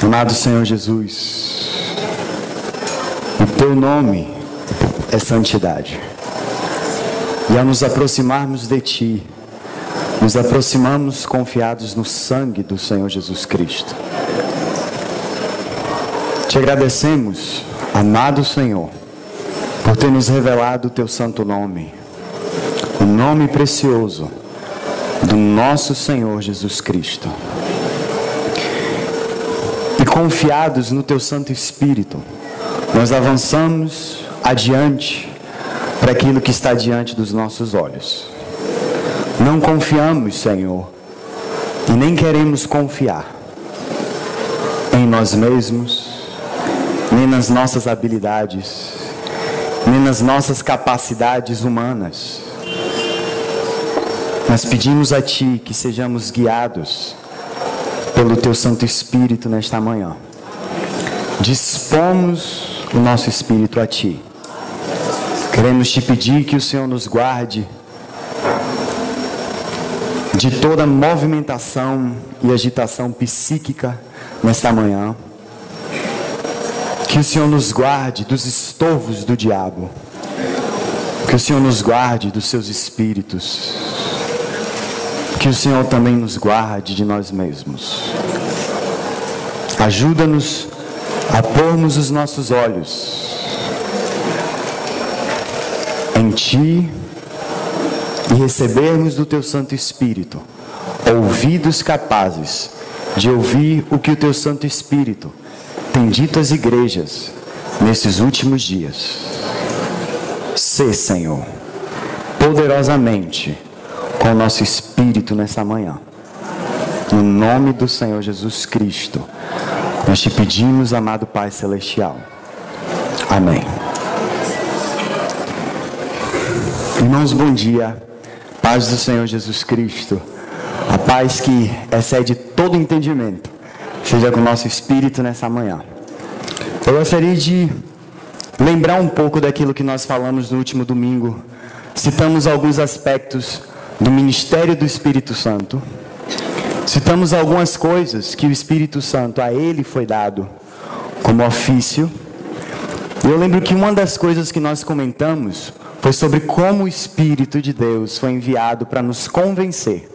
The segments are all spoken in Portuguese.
Amado Senhor Jesus, o Teu nome é santidade. E ao nos aproximarmos de Ti, nos aproximamos confiados no sangue do Senhor Jesus Cristo. Te agradecemos, amado Senhor, por ter nos revelado o Teu santo nome, o nome precioso do nosso Senhor Jesus Cristo. E confiados no Teu Santo Espírito, nós avançamos adiante para aquilo que está diante dos nossos olhos. Não confiamos, Senhor, e nem queremos confiar em nós mesmos, nem nas nossas habilidades, nem nas nossas capacidades humanas. Nós pedimos a Ti que sejamos guiados pelo Teu Santo Espírito nesta manhã. Dispomos o nosso espírito a Ti. Queremos Te pedir que o Senhor nos guarde de toda movimentação e agitação psíquica nesta manhã. Que o Senhor nos guarde dos estorvos do diabo. Que o Senhor nos guarde dos seus espíritos. Que o Senhor também nos guarde de nós mesmos. Ajuda-nos a pormos os nossos olhos em Ti e recebermos do Teu Santo Espírito ouvidos capazes de ouvir o que o Teu Santo Espírito tem dito às igrejas nesses últimos dias. Sê, Senhor, poderosamente com o nosso espírito nessa manhã. No nome do Senhor Jesus Cristo, nós Te pedimos, amado Pai Celestial. Amém. Irmãos, bom dia. Paz do Senhor Jesus Cristo. A paz que excede todo entendimento seja com o nosso espírito nessa manhã. Eu gostaria de lembrar um pouco daquilo que nós falamos no último domingo. Citamos alguns aspectos do ministério do Espírito Santo. Citamos algumas coisas que o Espírito Santo a Ele foi dado como ofício. E eu lembro que uma das coisas que nós comentamos foi sobre como o Espírito de Deus foi enviado para nos convencer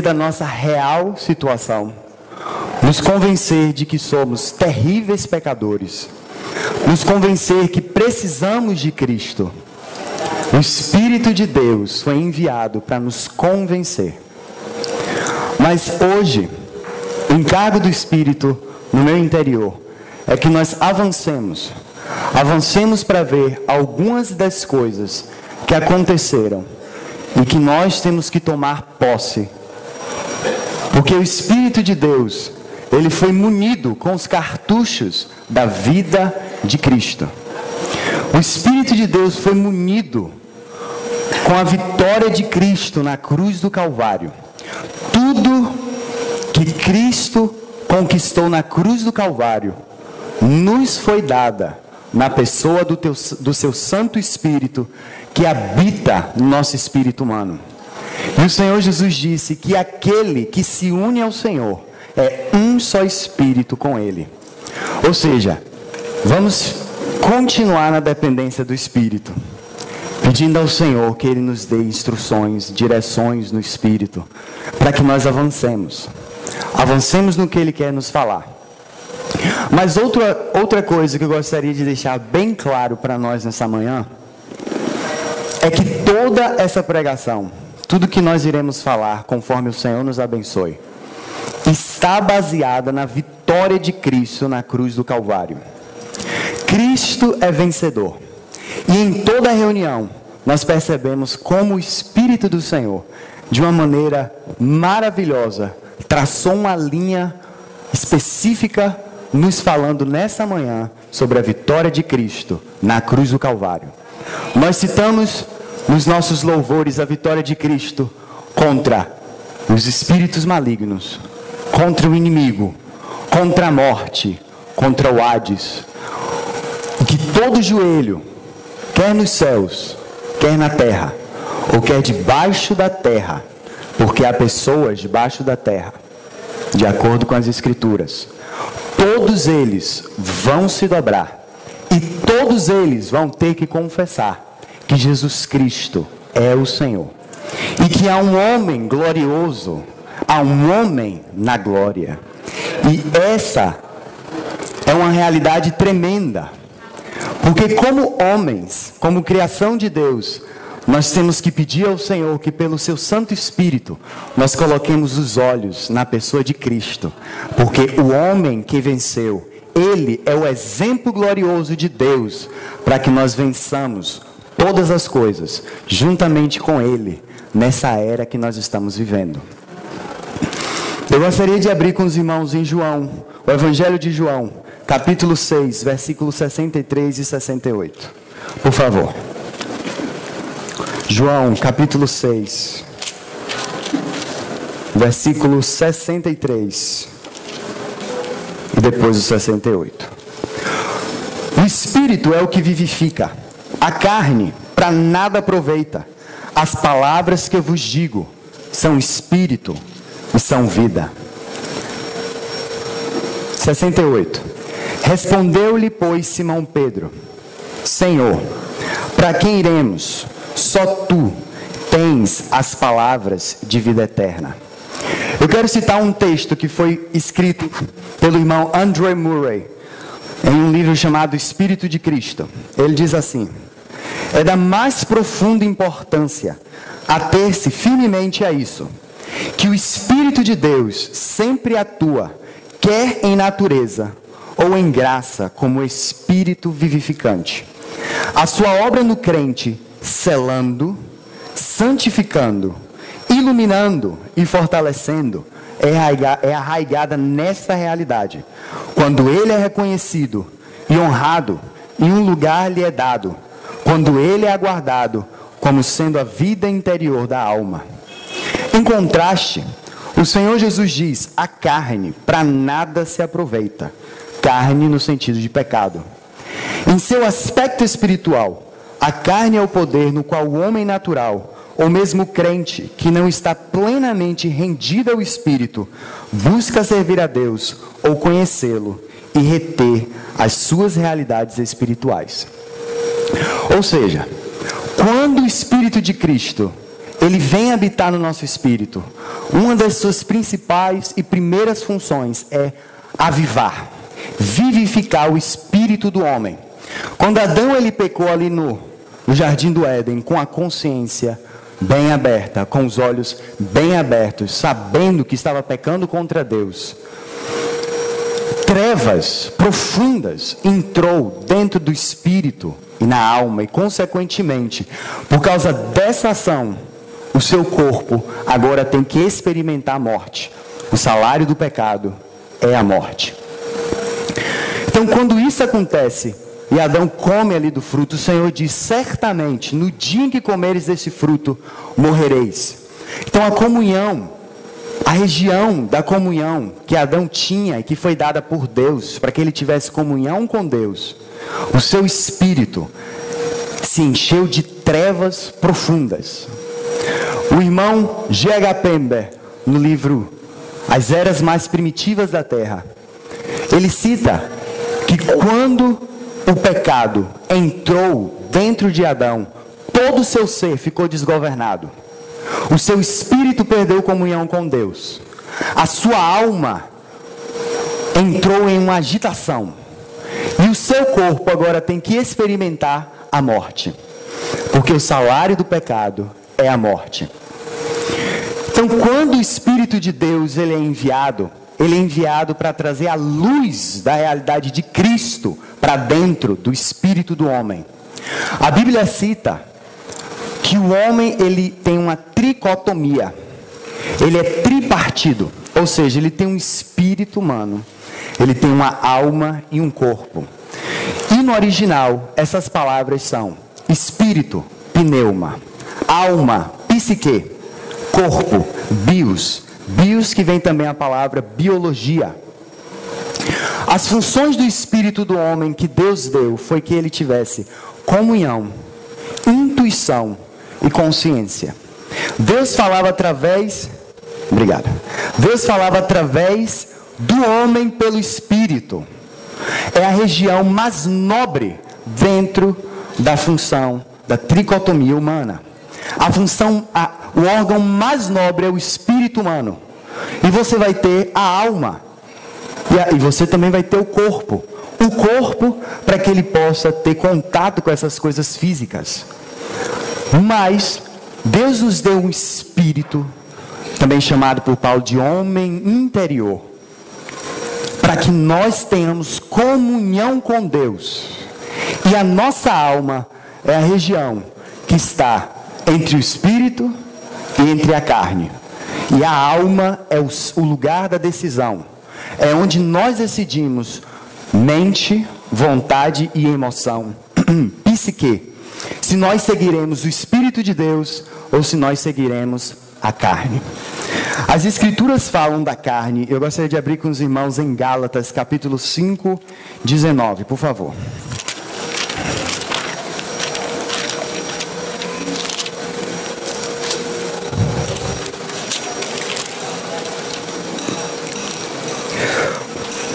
da nossa real situação, nos convencer de que somos terríveis pecadores, nos convencer que precisamos de Cristo. O Espírito de Deus foi enviado para nos convencer. Mas hoje, o encargo do Espírito no meu interior é que nós avancemos para ver algumas das coisas que aconteceram e que nós temos que tomar posse. Porque o Espírito de Deus, Ele foi munido com os cartuchos da vida de Cristo. O Espírito de Deus foi munido com a vitória de Cristo na cruz do Calvário. Tudo que Cristo conquistou na cruz do Calvário nos foi dada na pessoa do seu Santo Espírito que habita no nosso espírito humano. E o Senhor Jesus disse que aquele que se une ao Senhor é um só espírito com Ele. Ou seja, vamos continuar na dependência do Espírito, pedindo ao Senhor que Ele nos dê instruções, direções no Espírito, para que nós avancemos no que Ele quer nos falar. Mas outra coisa que eu gostaria de deixar bem claro para nós nessa manhã, é que toda essa pregação, tudo que nós iremos falar, conforme o Senhor nos abençoe, está baseada na vitória de Cristo na cruz do Calvário. Cristo é vencedor. E em toda reunião, nós percebemos como o Espírito do Senhor, de uma maneira maravilhosa, traçou uma linha específica, nos falando nessa manhã sobre a vitória de Cristo na cruz do Calvário. Nós citamos nos nossos louvores a vitória de Cristo contra os espíritos malignos, contra o inimigo, contra a morte, contra o Hades. E que todo joelho, quer nos céus, quer na terra, ou quer debaixo da terra, porque há pessoas debaixo da terra, de acordo com as Escrituras, todos eles vão se dobrar e todos eles vão ter que confessar que Jesus Cristo é o Senhor e que há um homem glorioso, há um homem na glória. E essa é uma realidade tremenda, porque como homens, como criação de Deus, nós temos que pedir ao Senhor que pelo seu Santo Espírito nós coloquemos os olhos na pessoa de Cristo, porque o homem que venceu, ele é o exemplo glorioso de Deus para que nós vençamos todas as coisas juntamente com ele nessa era que nós estamos vivendo. Eu gostaria de abrir com os irmãos em João, o Evangelho de João, capítulo 6, versículos 63 e 68. Por favor. João, capítulo 6, versículo 63 e depois o 68. O Espírito é o que vivifica, a carne para nada aproveita. As palavras que eu vos digo são Espírito e são vida. 68. Respondeu-lhe, pois, Simão Pedro: Senhor, para quem iremos? Só tu tens as palavras de vida eterna. Eu quero citar um texto que foi escrito pelo irmão Andrew Murray em um livro chamado Espírito de Cristo. Ele diz assim: é da mais profunda importância ater-se firmemente a isso, que o Espírito de Deus sempre atua, quer em natureza ou em graça, como Espírito vivificante. A sua obra no crente, selando, santificando, iluminando e fortalecendo, é arraigada nesta realidade. Quando ele é reconhecido e honrado, e um lugar lhe é dado, quando ele é aguardado como sendo a vida interior da alma. Em contraste, o Senhor Jesus diz: a carne para nada se aproveita. Carne no sentido de pecado. Em seu aspecto espiritual, a carne é o poder no qual o homem natural, ou mesmo crente, que não está plenamente rendido ao Espírito, busca servir a Deus ou conhecê-lo e reter as suas realidades espirituais. Ou seja, quando o Espírito de Cristo, ele vem habitar no nosso espírito, uma das suas principais e primeiras funções é avivar, vivificar o espírito do homem. Quando Adão ele pecou ali no jardim do Éden, com a consciência bem aberta, com os olhos bem abertos, sabendo que estava pecando contra Deus, trevas profundas entrou dentro do espírito e na alma, e consequentemente, por causa dessa ação, o seu corpo agora tem que experimentar a morte. O salário do pecado é a morte. Então, quando isso acontece e Adão come ali do fruto, o Senhor diz: certamente, no dia em que comeres desse fruto, morrereis. Então, a comunhão, a região da comunhão que Adão tinha e que foi dada por Deus, para que ele tivesse comunhão com Deus, o seu espírito se encheu de trevas profundas. O irmão G.H. Pember, no livro As Eras Mais Primitivas da Terra, ele cita que quando o pecado entrou dentro de Adão, todo o seu ser ficou desgovernado. O seu espírito perdeu comunhão com Deus. A sua alma entrou em uma agitação. E o seu corpo agora tem que experimentar a morte. Porque o salário do pecado é a morte. Então, quando o Espírito de Deus ele é enviado para trazer a luz da realidade de Cristo para dentro do espírito do homem. A Bíblia cita que o homem ele tem uma tricotomia. Ele é tripartido, ou seja, ele tem um espírito humano, ele tem uma alma e um corpo. E no original, essas palavras são espírito, pneuma, alma, psique, corpo, bios. Bios, que vem também a palavra biologia. As funções do espírito do homem que Deus deu foi que ele tivesse comunhão, intuição e consciência. Deus falava através Obrigado. Deus falava através do homem pelo Espírito. É a região mais nobre dentro da função da tricotomia humana. O órgão mais nobre é o espírito humano. E você vai ter a alma. E você também vai ter o corpo. O corpo para que ele possa ter contato com essas coisas físicas. Mas Deus nos deu um espírito, também chamado por Paulo de homem interior, para que nós tenhamos comunhão com Deus. E a nossa alma é a região que está entre o espírito e entre a carne. E a alma é o lugar da decisão. É onde nós decidimos mente, vontade e emoção. Psique. Se nós seguiremos o Espírito de Deus ou se nós seguiremos a carne. As Escrituras falam da carne. Eu gostaria de abrir com os irmãos em Gálatas, capítulo 5, 19, por favor.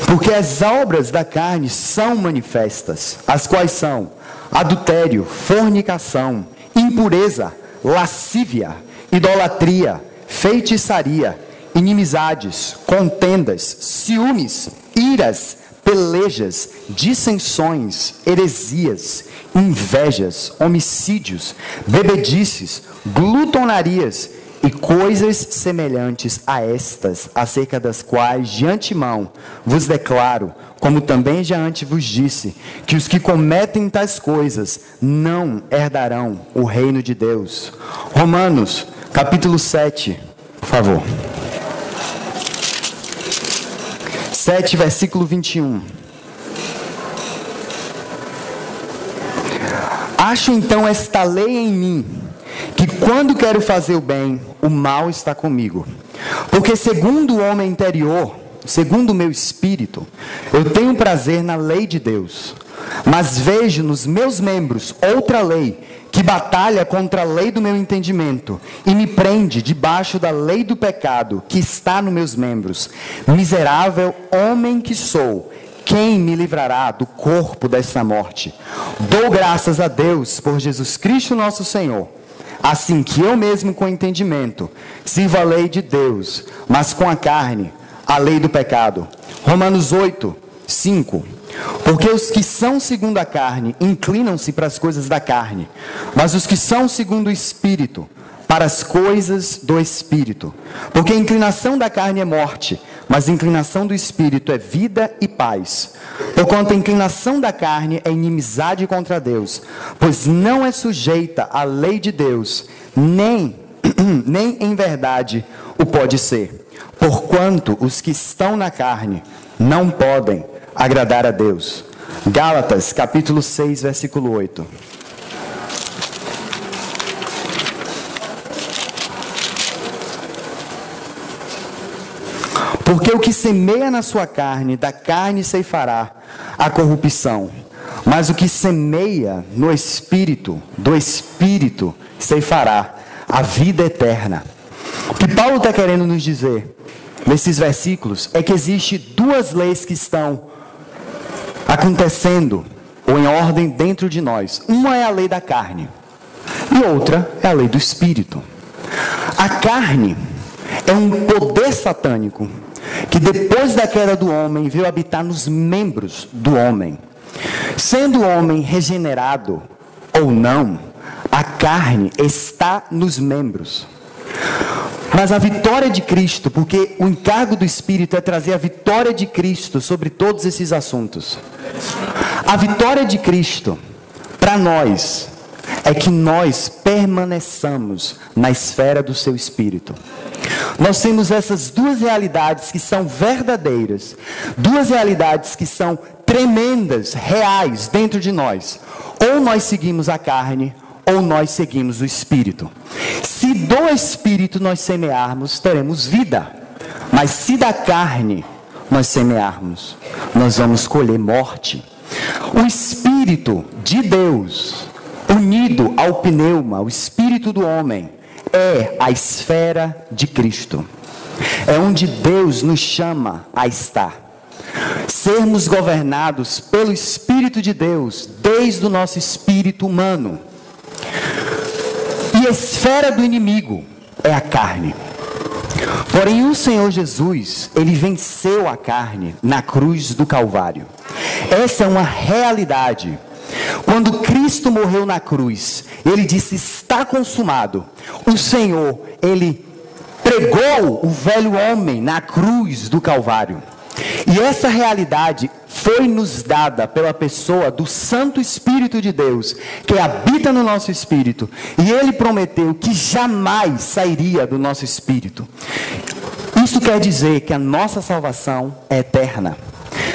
Porque as obras da carne são manifestas, as quais são adultério, fornicação, impureza, lascívia, idolatria, feitiçaria, inimizades, contendas, ciúmes, iras, pelejas, dissensões, heresias, invejas, homicídios, bebedices, glutonarias e coisas semelhantes a estas, acerca das quais de antemão vos declaro, como também já antes vos disse, que os que cometem tais coisas não herdarão o reino de Deus. Romanos, capítulo 7, por favor. 7, versículo 21. Acho então esta lei em mim, que quando quero fazer o bem, o mal está comigo. Porque segundo o homem interior, segundo o meu espírito, eu tenho prazer na lei de Deus. Mas vejo nos meus membros outra lei, que batalha contra a lei do meu entendimento, e me prende debaixo da lei do pecado, que está nos meus membros. Miserável homem que sou, quem me livrará do corpo desta morte? Dou graças a Deus por Jesus Cristo nosso Senhor. Assim que eu mesmo com entendimento sirvo a lei de Deus, mas com a carne, a lei do pecado. Romanos 8, 5. Porque os que são segundo a carne inclinam-se para as coisas da carne, mas os que são segundo o Espírito, para as coisas do Espírito. Porque a inclinação da carne é morte, mas a inclinação do Espírito é vida e paz. Porquanto a inclinação da carne é inimizade contra Deus, pois não é sujeita à lei de Deus, nem em verdade o pode ser. Porquanto os que estão na carne não podem agradar a Deus. Gálatas, capítulo 6, versículo 8. Porque o que semeia na sua carne, da carne ceifará a corrupção. Mas o que semeia no Espírito, do Espírito ceifará a vida eterna. O que Paulo está querendo nos dizer nesses versículos é que existe duas leis que estão acontecendo ou em ordem dentro de nós. Uma é a lei da carne e outra é a lei do Espírito. A carne é um poder satânico que depois da queda do homem veio habitar nos membros do homem. Sendo o homem regenerado ou não, a carne está nos membros. Mas a vitória de Cristo, porque o encargo do Espírito é trazer a vitória de Cristo sobre todos esses assuntos. A vitória de Cristo para nós é que nós permaneçamos na esfera do seu Espírito. Nós temos essas duas realidades que são verdadeiras, duas realidades que são tremendas, reais dentro de nós. Ou nós seguimos a carne, ou nós seguimos o Espírito. Se do Espírito nós semearmos, teremos vida. Mas se da carne nós semearmos, nós vamos colher morte. O Espírito de Deus, unido ao pneuma, o Espírito do homem, é a esfera de Cristo. é onde Deus nos chama a estar. Sermos governados pelo Espírito de Deus, desde o nosso espírito humano. E a esfera do inimigo é a carne. Porém, o Senhor Jesus, Ele venceu a carne na cruz do Calvário. Essa é uma realidade. Quando Cristo morreu na cruz, Ele disse: está consumado. O Senhor, Ele pregou o velho homem na cruz do Calvário. E essa realidade foi nos dada pela pessoa do Santo Espírito de Deus, que habita no nosso espírito. E Ele prometeu que jamais sairia do nosso espírito. Isso quer dizer que a nossa salvação é eterna.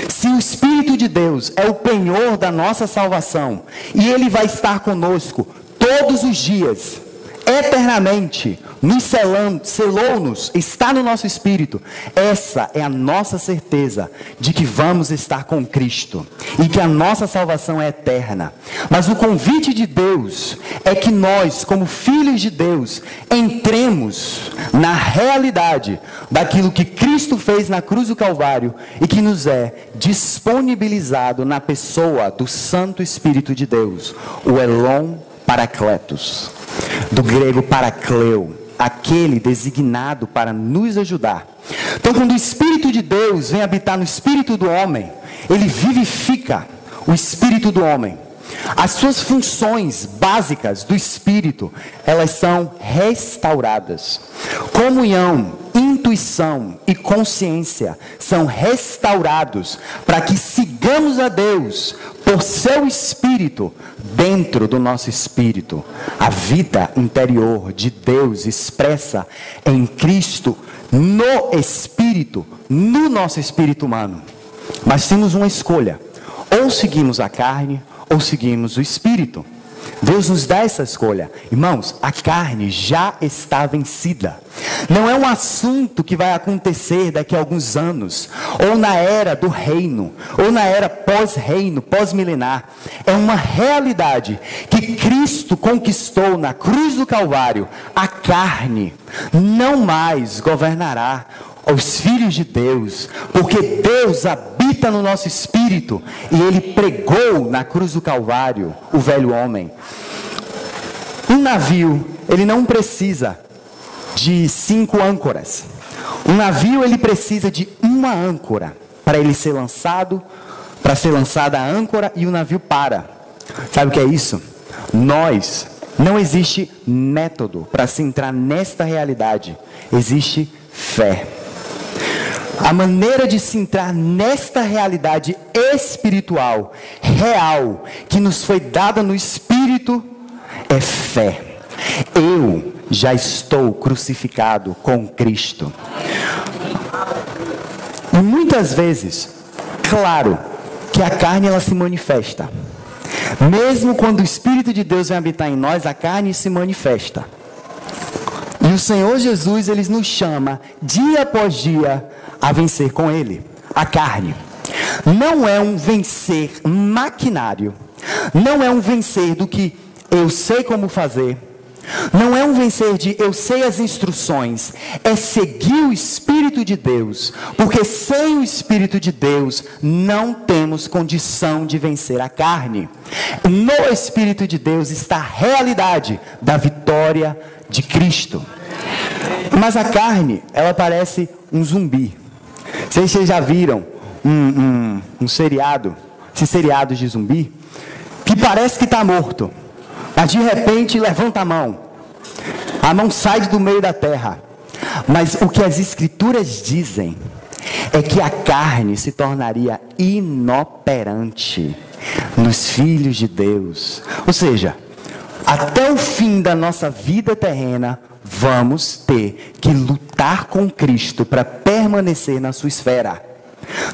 Se o Espírito de Deus é o penhor da nossa salvação, e Ele vai estar conosco todos os dias, eternamente, nos selou-nos, está no nosso espírito. Essa é a nossa certeza de que vamos estar com Cristo e que a nossa salvação é eterna. Mas o convite de Deus é que nós, como filhos de Deus, entremos na realidade daquilo que Cristo fez na cruz do Calvário e que nos é disponibilizado na pessoa do Santo Espírito de Deus, o Elon Paracletos, do grego parakleo, aquele designado para nos ajudar. Então, quando o Espírito de Deus vem habitar no espírito do homem, ele vivifica o espírito do homem. As suas funções básicas do espírito, elas são restauradas. Comunhão, intuição e consciência são restaurados para que sigamos a Deus por seu Espírito dentro do nosso espírito. A vida interior de Deus expressa em Cristo no Espírito, no nosso espírito humano. Mas temos uma escolha: ou seguimos a carne ou seguimos o Espírito. Deus nos dá essa escolha. Irmãos, a carne já está vencida. Não é um assunto que vai acontecer daqui a alguns anos, ou na era do reino, ou na era pós-reino, pós-milenar. É uma realidade que Cristo conquistou na cruz do Calvário. A carne não mais governará os filhos de Deus, porque Deus habita no nosso espírito, e Ele pregou na cruz do Calvário o velho homem. Um navio, ele não precisa de 5 âncoras. Um navio, ele precisa de uma âncora para ele ser lançado, para ser lançada a âncora, e o navio para. Sabe o que é isso? Não existe método para se entrar nesta realidade. Existe fé. A maneira de se entrar nesta realidade espiritual, real, que nos foi dada no Espírito, é fé. Eu já estou crucificado com Cristo. E muitas vezes, claro, que a carne ela se manifesta. Mesmo quando o Espírito de Deus vem habitar em nós, a carne se manifesta. E o Senhor Jesus, Ele nos chama, dia após dia, a vencer com Ele. A carne não é um vencer maquinário, não é um vencer do que eu sei como fazer, não é um vencer de eu sei as instruções, é seguir o Espírito de Deus, porque sem o Espírito de Deus não temos condição de vencer a carne. No Espírito de Deus está a realidade da vitória de Cristo. Mas a carne, ela parece um zumbi. Vocês já viram um seriado, esses seriados de zumbi, que parece que está morto, mas de repente levanta a mão sai do meio da terra. Mas o que as Escrituras dizem é que a carne se tornaria inoperante nos filhos de Deus. Ou seja, até o fim da nossa vida terrena, vamos ter que lutar com Cristo para permanecer na sua esfera.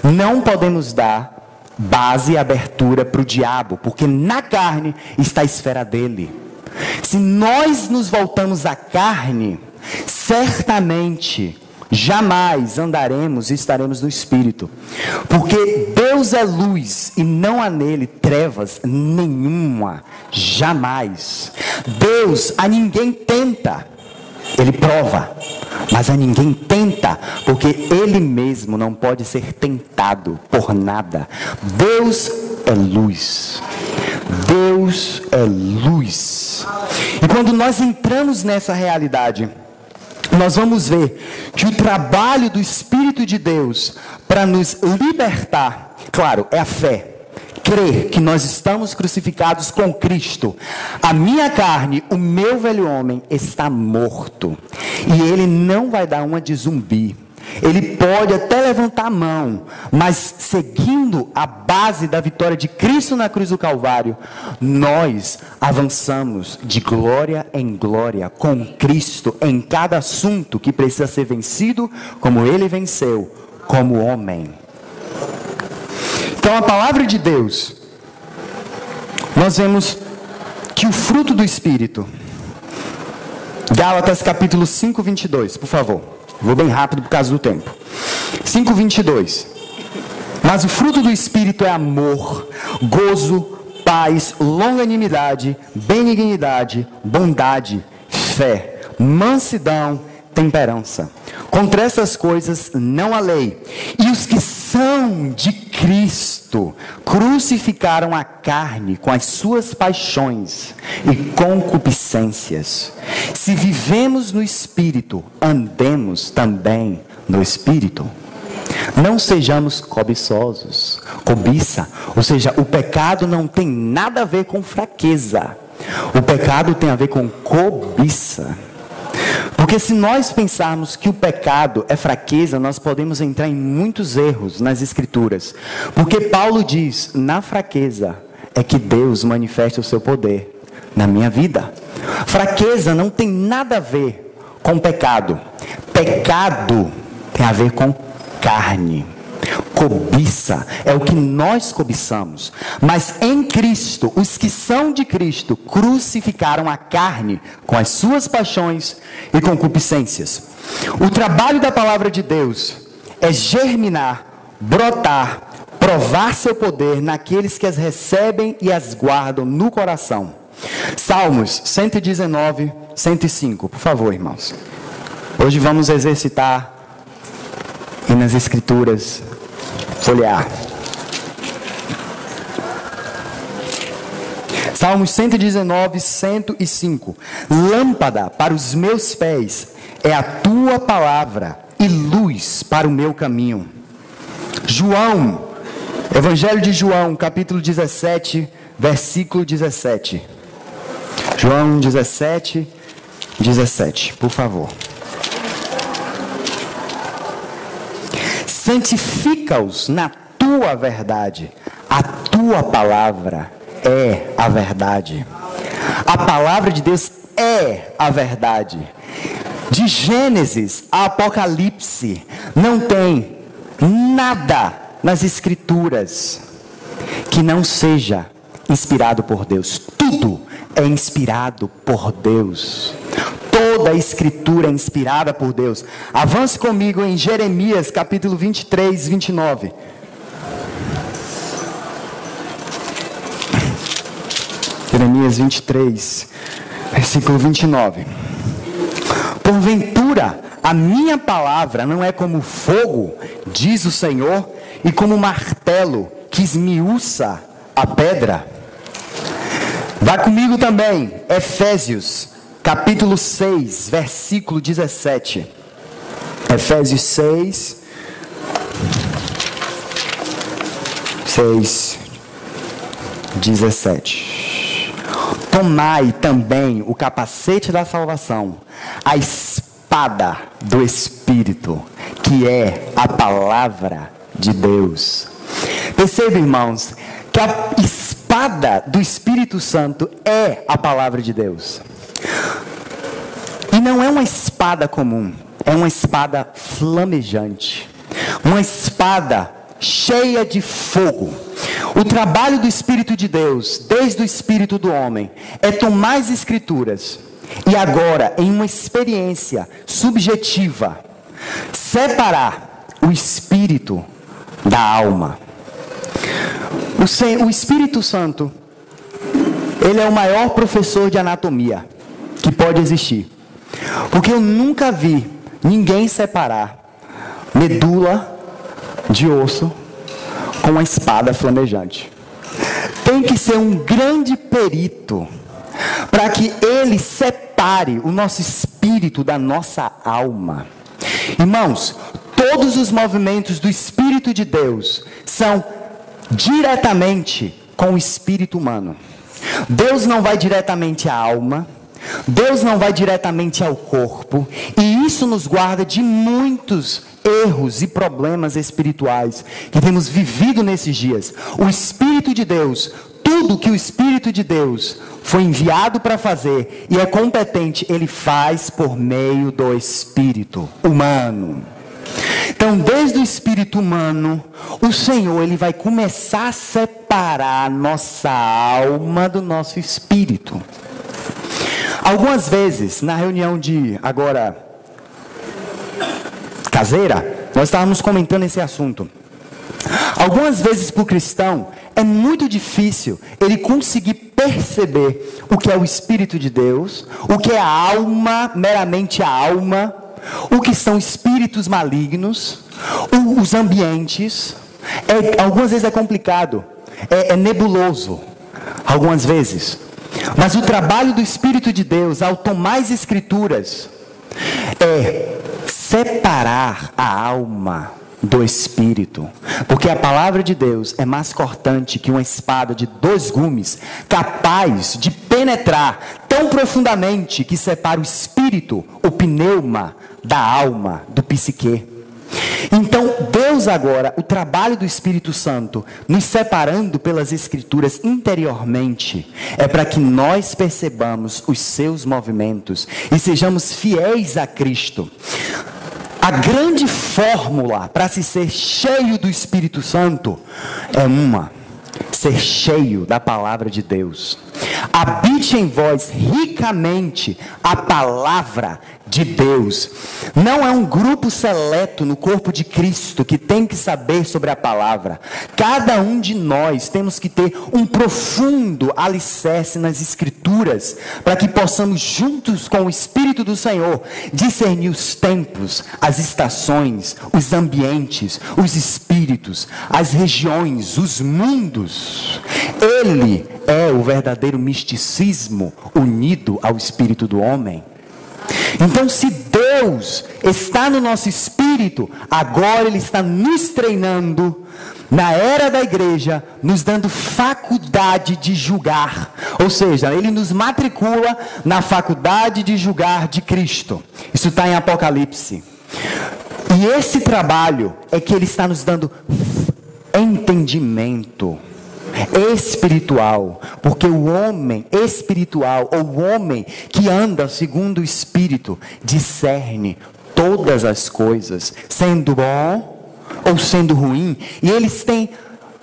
Não podemos dar base e abertura para o diabo, porque na carne está a esfera dele. Se nós nos voltamos à carne, certamente jamais andaremos e estaremos no Espírito, porque Deus é luz e não há nele trevas nenhuma, jamais. Deus a ninguém tenta, Ele prova, mas a ninguém tenta, porque ele mesmo não pode ser tentado por nada. Deus é luz. Deus é luz. E quando nós entramos nessa realidade, nós vamos ver que o trabalho do Espírito de Deus para nos libertar, claro, é a fé. Crer que nós estamos crucificados com Cristo. A minha carne, o meu velho homem está morto. E ele não vai dar uma de zumbi. Ele pode até levantar a mão, mas seguindo a base da vitória de Cristo na cruz do Calvário, nós avançamos de glória em glória com Cristo em cada assunto que precisa ser vencido, como ele venceu, como homem. Então, a palavra de Deus, nós vemos que o fruto do Espírito, Gálatas capítulo 5, 22, por favor. Vou bem rápido por causa do tempo. 5, 22. Mas o fruto do Espírito é amor, gozo, paz, longanimidade, benignidade, bondade, fé, mansidão, temperança. Contra essas coisas não há lei. E os que são de Cristo crucificaram a carne com as suas paixões e concupiscências. Se vivemos no Espírito, andemos também no Espírito. Não sejamos cobiçosos. Cobiça, ou seja, o pecado não tem nada a ver com fraqueza. O pecado tem a ver com cobiça. Porque se nós pensarmos que o pecado é fraqueza, nós podemos entrar em muitos erros nas Escrituras. Porque Paulo diz, na fraqueza é que Deus manifesta o seu poder na minha vida. Fraqueza não tem nada a ver com pecado. Pecado tem a ver com carne. Cobiça é o que nós cobiçamos. Mas em Cristo, os que são de Cristo crucificaram a carne com as suas paixões e concupiscências. O trabalho da palavra de Deus é germinar, brotar, provar seu poder naqueles que as recebem e as guardam no coração. Salmos 119, 105. Por favor, irmãos. Hoje vamos exercitar e nas Escrituras folhear. Salmos 119, 105. Lâmpada para os meus pés é a tua palavra e luz para o meu caminho. João, Evangelho de João, capítulo 17, versículo 17. João 17, 17, por favor. Santifica-os na tua verdade. A tua palavra é a verdade. A palavra de Deus é a verdade. De Gênesis a Apocalipse, não tem nada nas Escrituras que não seja inspirado por Deus. Tudo é inspirado por Deus. Toda a Escritura é inspirada por Deus. Avance comigo em Jeremias capítulo 23, 29. Jeremias 23, versículo 29. Porventura, a minha palavra não é como fogo, diz o Senhor, e como martelo que esmiuça a pedra. Vá comigo também, Efésios capítulo 6, versículo 17. Efésios 6, 17. Tomai também o capacete da salvação, a espada do Espírito, que é a palavra de Deus. Perceba, irmãos, que a espada do Espírito Santo é a palavra de Deus. E não é uma espada comum, é uma espada flamejante, uma espada cheia de fogo. O trabalho do Espírito de Deus, desde o espírito do homem, é tomar as Escrituras e agora, em uma experiência subjetiva, separar o espírito da alma. O Espírito Santo, ele é o maior professor de anatomia que pode existir. Porque eu nunca vi ninguém separar medula de osso com uma espada flamejante. Tem que ser um grande perito para que ele separe o nosso espírito da nossa alma. Irmãos, todos os movimentos do Espírito de Deus são diretamente com o espírito humano. Deus não vai diretamente à alma, Deus não vai diretamente ao corpo, e isso nos guarda de muitos erros e problemas espirituais que temos vivido nesses dias. O Espírito de Deus, tudo que o Espírito de Deus foi enviado para fazer e é competente, ele faz por meio do espírito humano. Então, desde o espírito humano, o Senhor, ele vai começar a separar a nossa alma do nosso espírito. Algumas vezes, na reunião de agora caseira, nós estávamos comentando esse assunto. Algumas vezes para o cristão é muito difícil ele conseguir perceber o que é o Espírito de Deus, o que é a alma, meramente a alma, o que são espíritos malignos, os ambientes. Algumas vezes é complicado, é nebuloso, algumas vezes. Mas o trabalho do Espírito de Deus, ao tomar as Escrituras, é separar a alma do Espírito, porque a palavra de Deus é mais cortante que uma espada de 2 gumes, capaz de penetrar tão profundamente que separa o espírito, o pneuma, da alma, do psique. Então, Deus agora, o trabalho do Espírito Santo, nos separando pelas Escrituras interiormente, é para que nós percebamos os seus movimentos e sejamos fiéis a Cristo. A grande fórmula para se ser cheio do Espírito Santo é ser cheio da palavra de Deus. Habite em vós ricamente a palavra de Deus. Não é um grupo seleto no corpo de Cristo que tem que saber sobre a palavra. Cada um de nós temos que ter um profundo alicerce nas Escrituras, para que possamos juntos com o Espírito do Senhor discernir os tempos, as estações, os ambientes, os espíritos, as regiões, os mundos. Ele é o verdadeiro misticismo unido ao espírito do homem. Então, se Deus está no nosso espírito, agora Ele está nos treinando na era da igreja, nos dando faculdade de julgar. Ou seja, Ele nos matricula na faculdade de julgar de Cristo. Isso está em Apocalipse. E esse trabalho é que Ele está nos dando entendimento espiritual, porque o homem espiritual, ou o homem que anda segundo o Espírito, discerne todas as coisas, sendo bom ou sendo ruim, e eles têm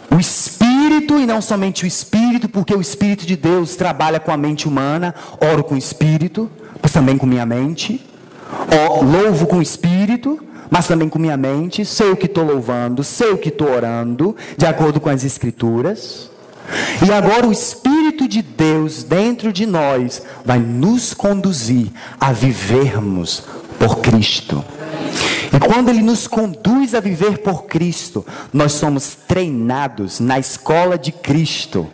o Espírito, e não somente o Espírito, porque o Espírito de Deus trabalha com a mente humana. Oro com o Espírito, mas também com minha mente. Louvo com o Espírito, mas também com minha mente. Sei o que estou louvando, sei o que estou orando, de acordo com as Escrituras. E agora o Espírito de Deus dentro de nós vai nos conduzir a vivermos por Cristo. E quando Ele nos conduz a viver por Cristo, nós somos treinados na escola de Cristo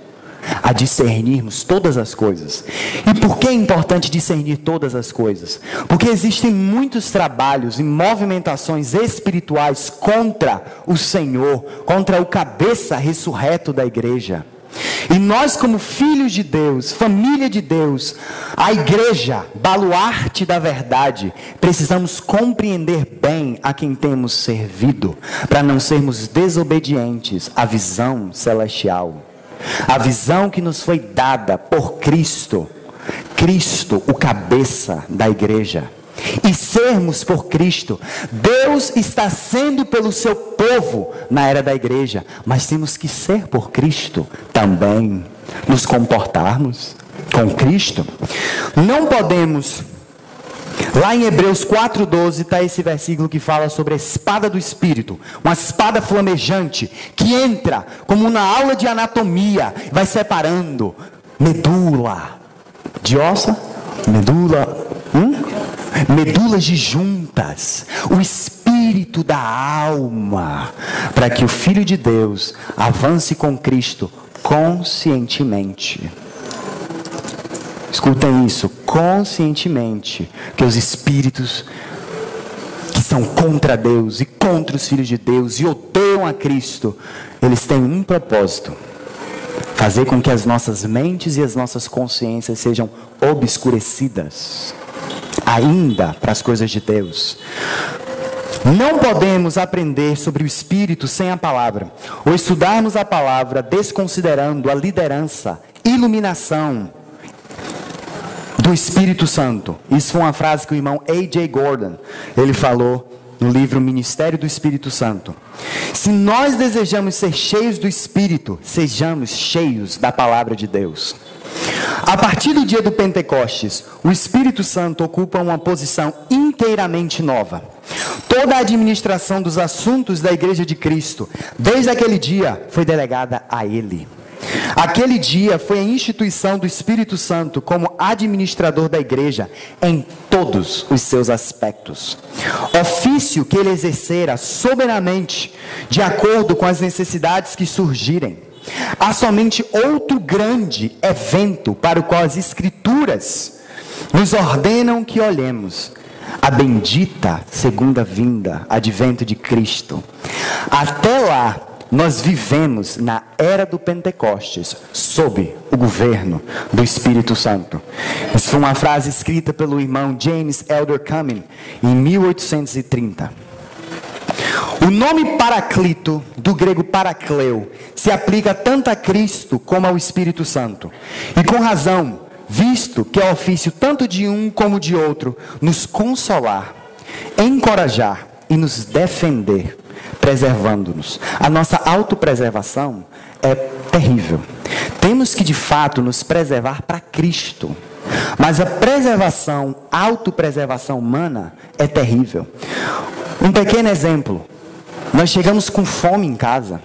a discernirmos todas as coisas. E por que é importante discernir todas as coisas? Porque existem muitos trabalhos e movimentações espirituais contra o Senhor, contra o cabeça ressurreto da igreja. E nós, como filhos de Deus, família de Deus, a igreja, baluarte da verdade, precisamos compreender bem a quem temos servido, para não sermos desobedientes à visão celestial. A visão que nos foi dada por Cristo, Cristo, o cabeça da igreja. E sermos por Cristo. Deus está sendo pelo seu povo na era da igreja, mas temos que ser por Cristo também, nos comportarmos com Cristo. Não podemos. Lá em Hebreus 4:12 está esse versículo que fala sobre a espada do Espírito, uma espada flamejante que entra como na aula de anatomia, vai separando medula de ossa, medula medulas disjuntas, o espírito da alma, para que o Filho de Deus avance com Cristo conscientemente. Escutem isso, conscientemente, que os espíritos que são contra Deus e contra os filhos de Deus e odeiam a Cristo, eles têm um propósito: fazer com que as nossas mentes e as nossas consciências sejam obscurecidas ainda para as coisas de Deus. Não podemos aprender sobre o Espírito sem a palavra, ou estudarmos a palavra desconsiderando a liderança, iluminação do Espírito Santo. Isso foi uma frase que o irmão A.J. Gordon, ele falou no livro Ministério do Espírito Santo. Se nós desejamos ser cheios do Espírito, sejamos cheios da palavra de Deus. A partir do dia do Pentecostes, o Espírito Santo ocupa uma posição inteiramente nova. Toda a administração dos assuntos da Igreja de Cristo, desde aquele dia, foi delegada a Ele. Aquele dia foi a instituição do Espírito Santo como administrador da igreja em todos os seus aspectos. Ofício que ele exercera soberanamente, de acordo com as necessidades que surgirem. Há somente outro grande evento para o qual as Escrituras nos ordenam que olhemos: a bendita segunda vinda, advento de Cristo. Até lá, nós vivemos na era do Pentecostes, sob o governo do Espírito Santo. Isso foi uma frase escrita pelo irmão James Elder Cumming em 1830. O nome Paraclito, do grego Paracleu, se aplica tanto a Cristo como ao Espírito Santo. E com razão, visto que é ofício tanto de um como de outro, nos consolar, encorajar e nos defender, preservando-nos. A nossa autopreservação é terrível. Temos que de fato nos preservar para Cristo. Mas a preservação, autopreservação humana é terrível. Um pequeno exemplo: nós chegamos com fome em casa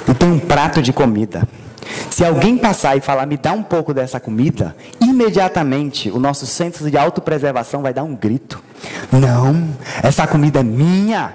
e tem um prato de comida. Se alguém passar e falar, me dá um pouco dessa comida, imediatamente o nosso centro de autopreservação vai dar um grito: não, essa comida é minha.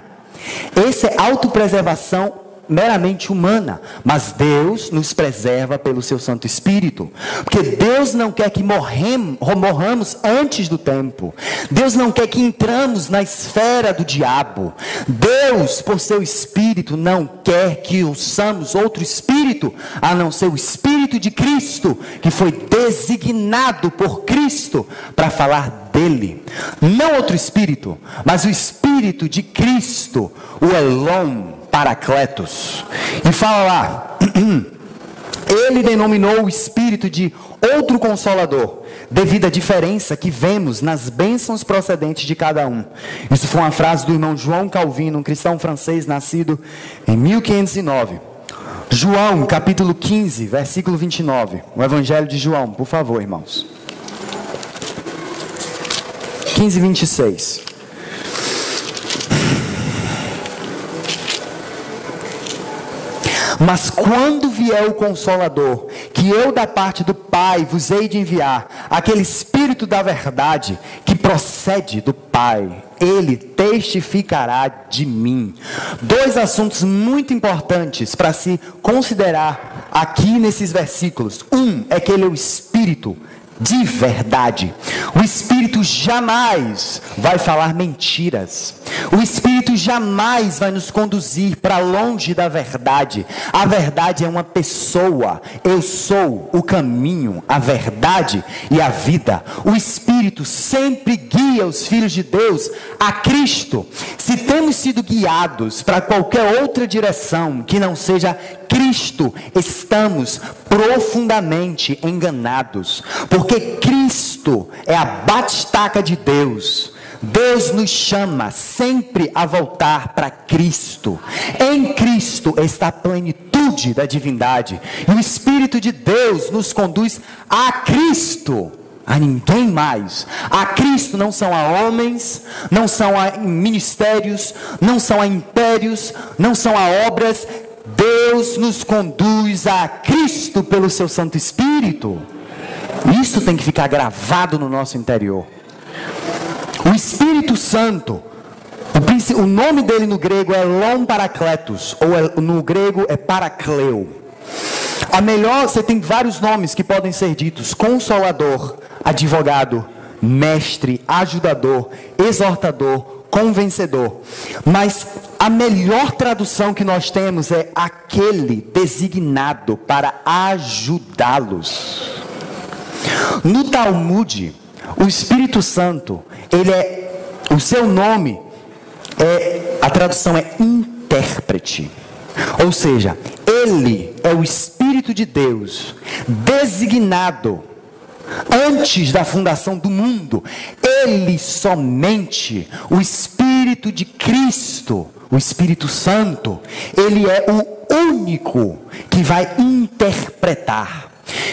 Essa é autopreservação meramente humana, mas Deus nos preserva pelo seu Santo Espírito, porque Deus não quer que morramos antes do tempo. Deus não quer que entramos na esfera do diabo. Deus, por seu Espírito, não quer que usamos outro Espírito, a não ser o Espírito de Cristo, que foi designado por Cristo para falar dele. Não outro Espírito, mas o Espírito de Cristo, o Elon Paracletos. E fala lá: ele denominou o Espírito de outro Consolador, devido à diferença que vemos nas bênçãos procedentes de cada um. Isso foi uma frase do irmão João Calvino, um cristão francês nascido em 1509. João, capítulo 15, versículo 29. O Evangelho de João, por favor, irmãos. 15, 26. Mas quando vier o Consolador, que eu da parte do Pai vos hei de enviar, aquele Espírito da verdade, que procede do Pai, ele testificará de mim. Dois assuntos muito importantes para se considerar aqui nesses versículos. Um é que ele é o Espírito de verdade. O Espírito jamais vai falar mentiras. O Espírito jamais vai nos conduzir para longe da verdade. A verdade é uma pessoa. Eu sou o caminho, a verdade e a vida. O Espírito sempre guia os filhos de Deus a Cristo. Se temos sido guiados para qualquer outra direção que não seja Cristo, estamos profundamente enganados, porque Cristo é a batistaca de Deus. Deus nos chama sempre a voltar para Cristo. Em Cristo está a plenitude da divindade, e o Espírito de Deus nos conduz a Cristo, a ninguém mais. A Cristo, não são a homens, não são a ministérios, não são a impérios, não são a obras. Deus nos conduz a Cristo pelo seu Santo Espírito. Isso tem que ficar gravado no nosso interior. O Espírito Santo, o nome dele no grego é Lom Parakletos, ou no grego é Paracleu. Você tem vários nomes que podem ser ditos: Consolador, Advogado, Mestre, Ajudador, Exortador, Convencedor. Mas a melhor tradução que nós temos é aquele designado para ajudá-los. No Talmud, o Espírito Santo, o seu nome, a tradução é intérprete. Ou seja, ele é o Espírito de Deus, designado antes da fundação do mundo. Ele somente, o Espírito de Cristo, o Espírito Santo, ele é o único que vai interpretar,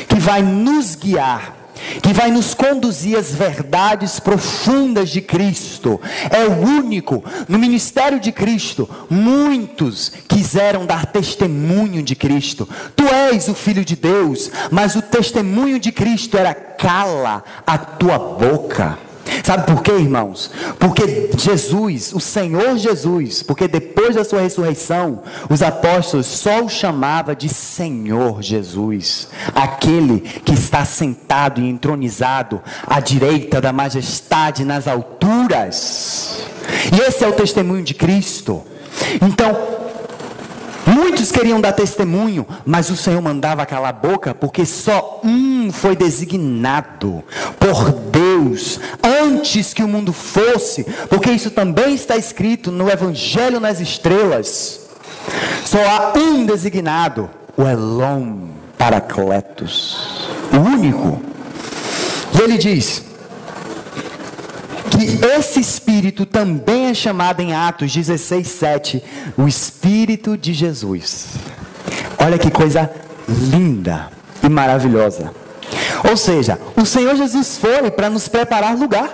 que vai nos guiar, que vai nos conduzir às verdades profundas de Cristo. É o único. No ministério de Cristo, muitos quiseram dar testemunho de Cristo. Tu és o Filho de Deus, mas o testemunho de Cristo era: cala a tua boca. Sabe por quê, irmãos? Porque Jesus, o Senhor Jesus, porque depois da sua ressurreição, os apóstolos só o chamavam de Senhor Jesus, aquele que está sentado e entronizado à direita da majestade nas alturas. E esse é o testemunho de Cristo. Então, muitos queriam dar testemunho, mas o Senhor mandava calar a boca, porque só um foi designado por Deus antes que o mundo fosse, porque isso também está escrito no Evangelho nas Estrelas. Só há um designado, o Elom Paracletos, o único. E ele diz que esse Espírito também é chamado em Atos 16:7, o Espírito de Jesus. Olha que coisa linda e maravilhosa. Ou seja, o Senhor Jesus foi para nos preparar lugar,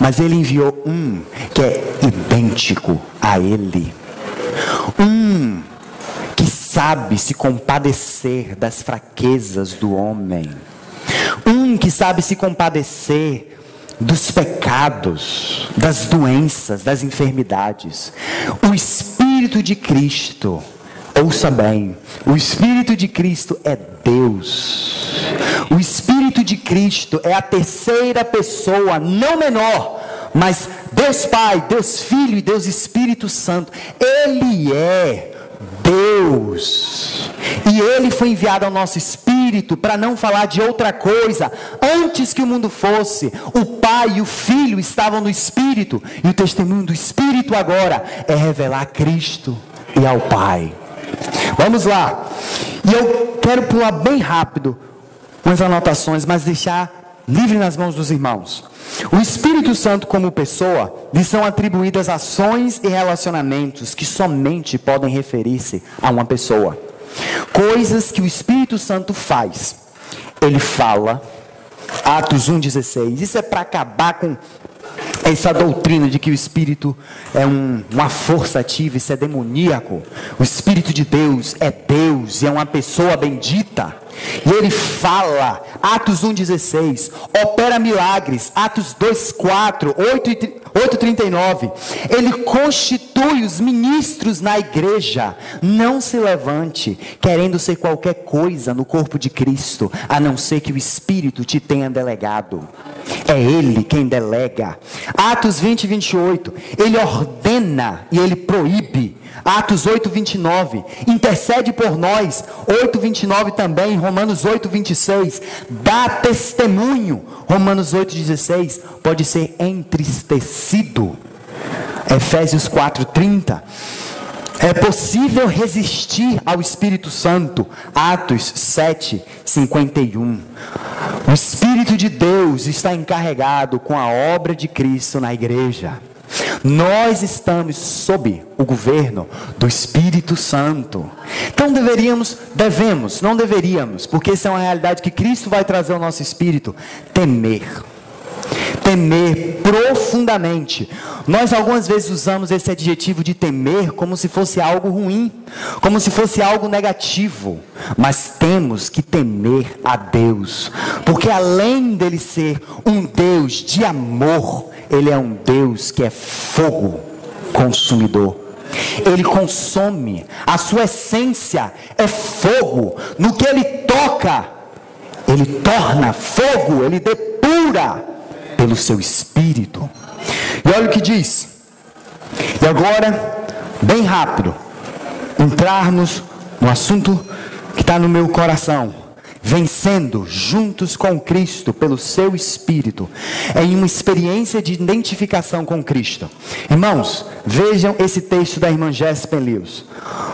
mas Ele enviou um que é idêntico a Ele, um que sabe se compadecer das fraquezas do homem, um que sabe se compadecer dos pecados, das doenças, das enfermidades. O Espírito de Cristo, ouça bem, o Espírito de Cristo é Deus. O Espírito de Cristo é a terceira pessoa, não menor, mas Deus Pai, Deus Filho e Deus Espírito Santo. Ele é Deus, e Ele foi enviado ao nosso espírito para não falar de outra coisa. Antes que o mundo fosse, o Pai e o Filho estavam no Espírito, e o testemunho do Espírito agora é revelar a Cristo e ao Pai. Vamos lá, e eu quero pular bem rápido umas anotações, mas deixar livre nas mãos dos irmãos. O Espírito Santo como pessoa, lhe são atribuídas ações e relacionamentos que somente podem referir-se a uma pessoa. Coisas que o Espírito Santo faz. Ele fala, Atos 1,16. Isso é para acabar com essa doutrina de que o Espírito é uma força ativa. Isso é demoníaco. O Espírito de Deus é Deus e é uma pessoa bendita. E ele fala, Atos 1,16, opera milagres, Atos 2,4, 8,39, ele constitui os ministros na igreja. Não se levante querendo ser qualquer coisa no corpo de Cristo, a não ser que o Espírito te tenha delegado. É Ele quem delega. Atos 20, 28, ele ordena e ele proíbe. Atos 8, 29, intercede por nós. 8, 29 também, Romanos 8, 26, dá testemunho. Romanos 8, 16, pode ser entristecido. Efésios 4, 30, é possível resistir ao Espírito Santo. Atos 7, 51, o Espírito de Deus está encarregado com a obra de Cristo na igreja. Nós estamos sob o governo do Espírito Santo. Então não deveríamos, porque essa é uma realidade que Cristo vai trazer ao nosso espírito, temer profundamente. Nós algumas vezes usamos esse adjetivo de temer como se fosse algo ruim, como se fosse algo negativo, mas temos que temer a Deus, porque além dele ser um Deus de amor, Ele é um Deus que é fogo consumidor. Ele consome, a sua essência é fogo. No que Ele toca, Ele torna fogo, Ele depura pelo seu Espírito. E olha o que diz. E agora, bem rápido, entrarmos no assunto que está no meu coração. Vencendo juntos com Cristo pelo seu Espírito, em uma experiência de identificação com Cristo. Irmãos, vejam esse texto da irmã Jéssica Lewis.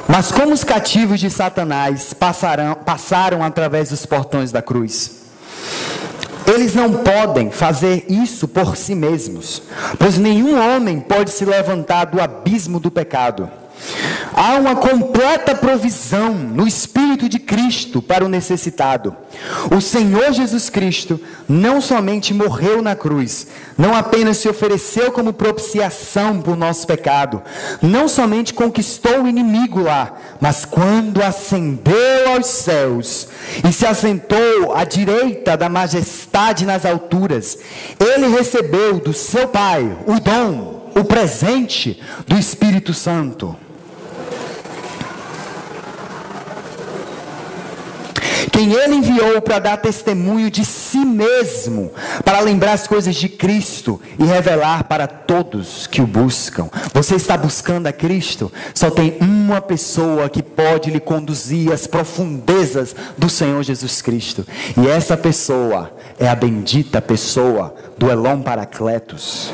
Mas como os cativos de Satanás passaram através dos portões da cruz, eles não podem fazer isso por si mesmos, pois nenhum homem pode se levantar do abismo do pecado. Há uma completa provisão no Espírito de Cristo para o necessitado. O Senhor Jesus Cristo não somente morreu na cruz, não apenas se ofereceu como propiciação por nosso pecado, não somente conquistou o inimigo lá, mas quando ascendeu aos céus e se assentou à direita da majestade nas alturas, Ele recebeu do seu Pai o dom, o presente do Espírito Santo. Quem Ele enviou para dar testemunho de si mesmo, para lembrar as coisas de Cristo e revelar para todos que o buscam. Você está buscando a Cristo? Só tem uma pessoa que pode lhe conduzir às profundezas do Senhor Jesus Cristo. E essa pessoa é a bendita pessoa do Elon Paracletos.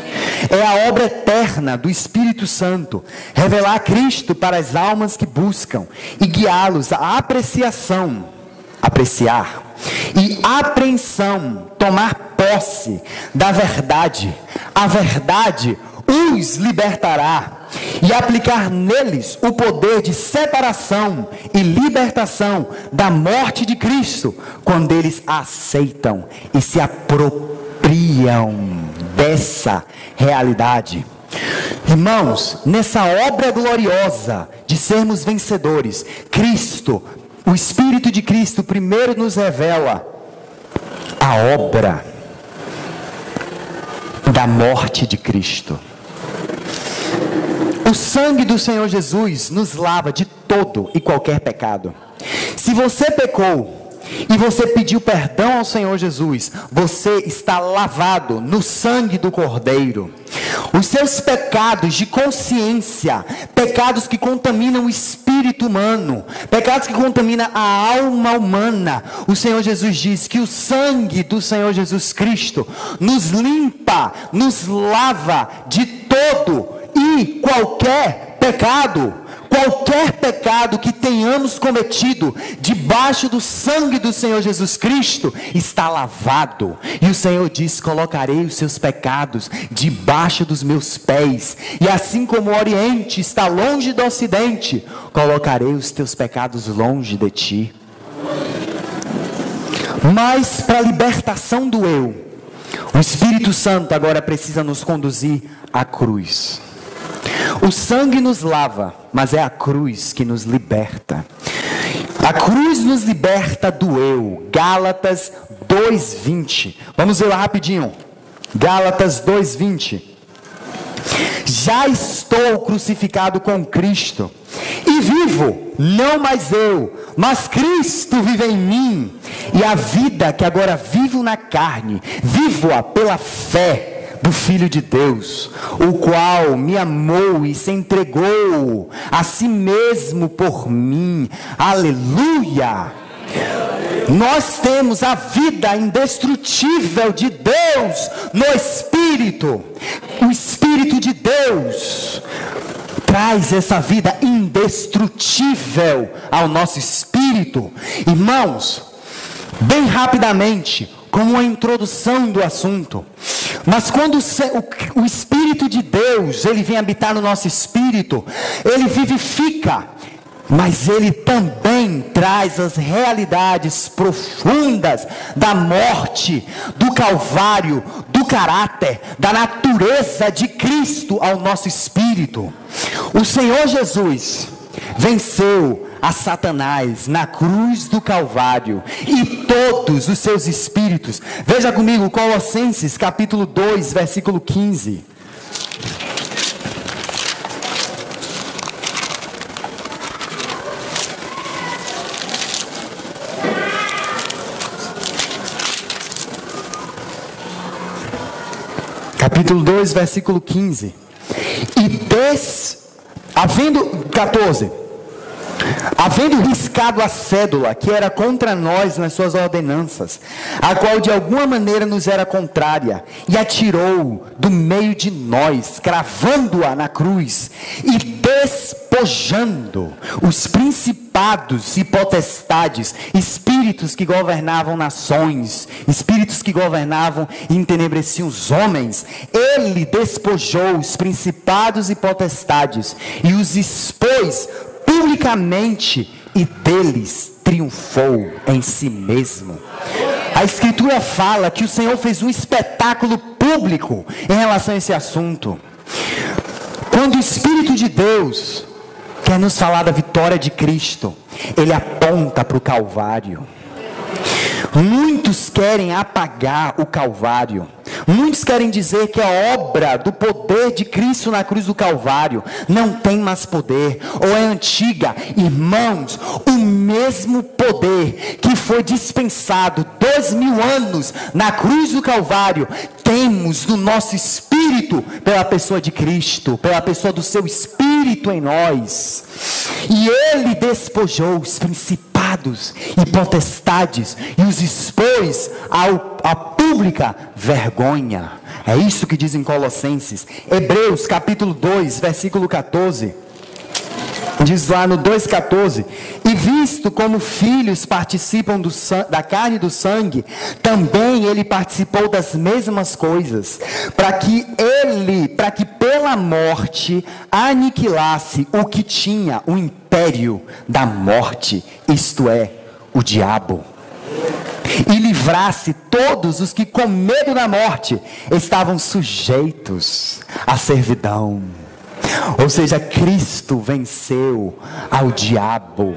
É a obra eterna do Espírito Santo, revelar Cristo para as almas que buscam e guiá-los à apreciar e apreensão, tomar posse da verdade. A verdade os libertará e aplicar neles o poder de separação e libertação da morte de Cristo, quando eles aceitam e se apropriam dessa realidade. Irmãos, nessa obra gloriosa de sermos vencedores, Cristo, o Espírito de Cristo primeiro nos revela a obra da morte de Cristo. O sangue do Senhor Jesus nos lava de todo e qualquer pecado. Se você pecou e você pediu perdão ao Senhor Jesus, você está lavado no sangue do Cordeiro. Os seus pecados de consciência, pecados que contaminam o espírito humano, pecados que contaminam a alma humana, o Senhor Jesus diz que o sangue do Senhor Jesus Cristo nos limpa, nos lava de todo e qualquer pecado. Qualquer pecado que tenhamos cometido, debaixo do sangue do Senhor Jesus Cristo, está lavado. E o Senhor diz: colocarei os seus pecados debaixo dos meus pés. E assim como o Oriente está longe do Ocidente, colocarei os teus pecados longe de ti. Mas para a libertação do eu, o Espírito Santo agora precisa nos conduzir à cruz. O sangue nos lava, mas é a cruz que nos liberta. A cruz nos liberta do eu. Gálatas 2:20. Vamos ver lá rapidinho. Gálatas 2:20. Já estou crucificado com Cristo, e vivo, não mais eu, mas Cristo vive em mim. E a vida que agora vivo na carne, vivo-a pela fé do Filho de Deus, o qual me amou e se entregou a si mesmo por mim. Aleluia! Nós temos a vida indestrutível de Deus no Espírito. O Espírito de Deus traz essa vida indestrutível ao nosso espírito. Irmãos, bem rapidamente, como uma introdução do assunto, mas quando o Espírito de Deus, ele vem habitar no nosso espírito, ele vivifica, mas ele também traz as realidades profundas da morte, do Calvário, do caráter, da natureza de Cristo ao nosso espírito. O Senhor Jesus venceu a Satanás na cruz do Calvário e todos os seus espíritos. Veja comigo Colossenses capítulo 2, versículo 15. Capítulo 2, versículo 15. Havendo riscado a cédula que era contra nós nas suas ordenanças, a qual de alguma maneira nos era contrária, e atirou do meio de nós, cravando-a na cruz, e despojando os principados e potestades, espíritos que governavam nações, espíritos que governavam e entenebreciam os homens, ele despojou os principados e potestades, e os expôs publicamente, e deles triunfou em si mesmo. A Escritura fala que o Senhor fez um espetáculo público em relação a esse assunto. Quando o Espírito de Deus quer nos falar da vitória de Cristo, ele aponta para o Calvário. Muitos querem apagar o Calvário. Muitos querem dizer que a obra do poder de Cristo na cruz do Calvário não tem mais poder, ou é antiga. Irmãos, o mesmo poder que foi dispensado 2000 anos na cruz do Calvário, temos no nosso espírito, pela pessoa de Cristo, pela pessoa do seu Espírito em nós. E ele despojou os principados e potestades e os expôs à pública vergonha. É isso que diz em Colossenses. Hebreus capítulo 2, versículo 14. Diz lá no 2,14: e visto como filhos participam da carne e do sangue, também ele participou das mesmas coisas, para que pela morte aniquilasse o que tinha o império da morte, isto é, o diabo, e livrasse todos os que com medo da morte estavam sujeitos à servidão. Ou seja, Cristo venceu ao diabo.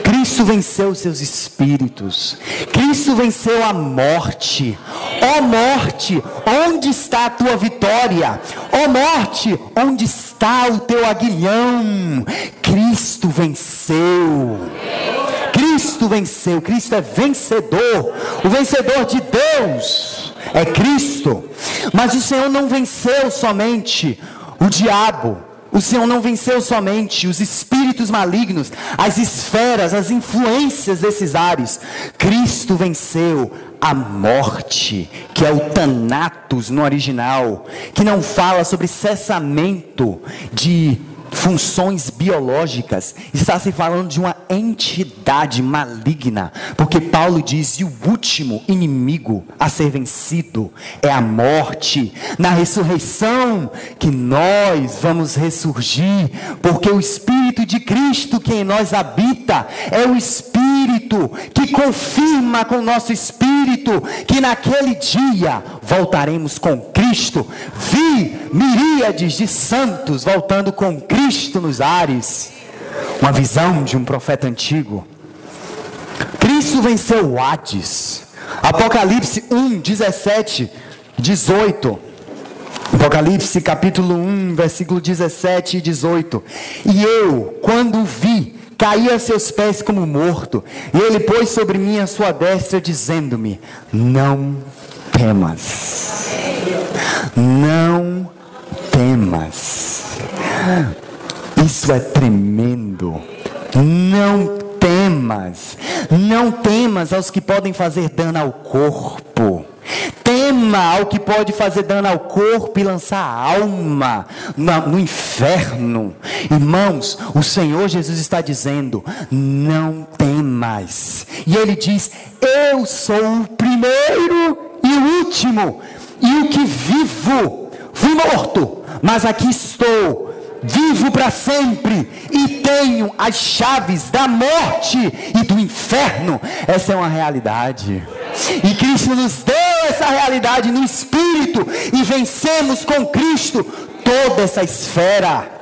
Cristo venceu os seus espíritos. Cristo venceu a morte. Ó morte, onde está a tua vitória? Ó morte, onde está o teu aguilhão? Cristo venceu. Cristo venceu. Cristo é vencedor. O vencedor de Deus é Cristo. Mas o Senhor não venceu somente o diabo. O Senhor não venceu somente os espíritos malignos, as esferas, as influências desses ares. Cristo venceu a morte, que é o Thanatos no original, que não fala sobre cessamento de funções biológicas. Está se falando de uma entidade maligna, porque Paulo diz: e o último inimigo a ser vencido é a morte. Na ressurreição que nós vamos ressurgir, porque o Espírito de Cristo que em nós habita é o Espírito que confirma com o nosso espírito que naquele dia voltaremos com Cristo. Vi miríades de santos voltando com Cristo nos ares. Uma visão de um profeta antigo. Cristo venceu o Hades. Apocalipse 1, 17, 18. Apocalipse capítulo 1, versículo 17 e 18. E eu, quando vi, caí a seus pés como morto. E ele pôs sobre mim a sua destra, dizendo-me: não temas. Não temas. Isso é tremendo. Não temas. Não temas aos que podem fazer dano ao corpo. Tema ao que pode fazer dano ao corpo e lançar a alma no inferno. Irmãos, o Senhor Jesus está dizendo: não temas. E Ele diz: eu sou o primeiro e o último, e o que vivo. Fui morto, mas aqui estou, vivo para sempre, e tenho as chaves da morte e do inferno. Essa é uma realidade, e Cristo nos deu essa realidade no Espírito, e vencemos com Cristo toda essa esfera.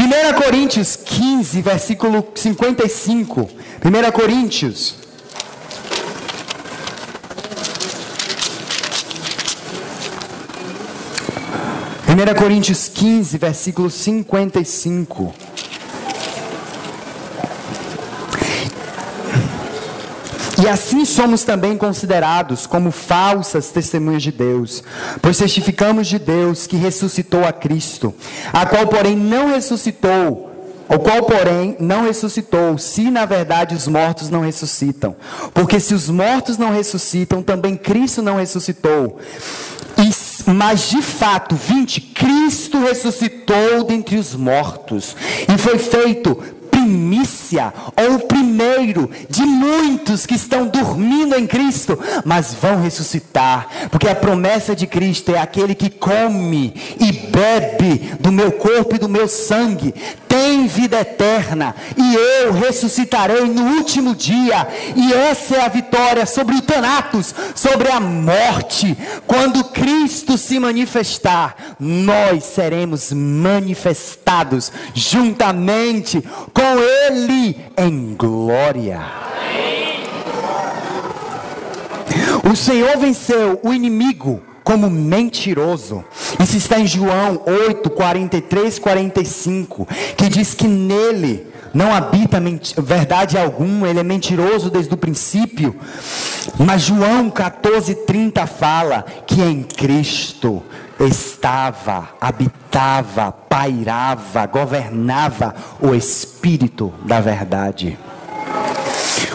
1 Coríntios 15, versículo 55. 1 Coríntios. Primeira Coríntios 15, versículo 55. E assim somos também considerados como falsas testemunhas de Deus, pois testificamos de Deus que ressuscitou a Cristo, o qual porém não ressuscitou, se na verdade os mortos não ressuscitam. Porque se os mortos não ressuscitam, também Cristo não ressuscitou. Mas de fato, Cristo ressuscitou dentre os mortos, e foi feito primícia, ou o primeiro de muitos que estão dormindo em Cristo, mas vão ressuscitar, porque a promessa de Cristo é: aquele que come e bebe do meu corpo e do meu sangue tem vida eterna, e eu ressuscitarei no último dia. E essa é a vitória sobre o Thanatos, sobre a morte. Quando Cristo se manifestar, nós seremos manifestados juntamente com Ele em glória. O Senhor venceu o inimigo como mentiroso. Isso está em João 8, 43, 45, que diz que nele não habita verdade alguma, ele é mentiroso desde o princípio. Mas João 14, 30 fala que em Cristo estava, habitava, pairava, governava o Espírito da verdade.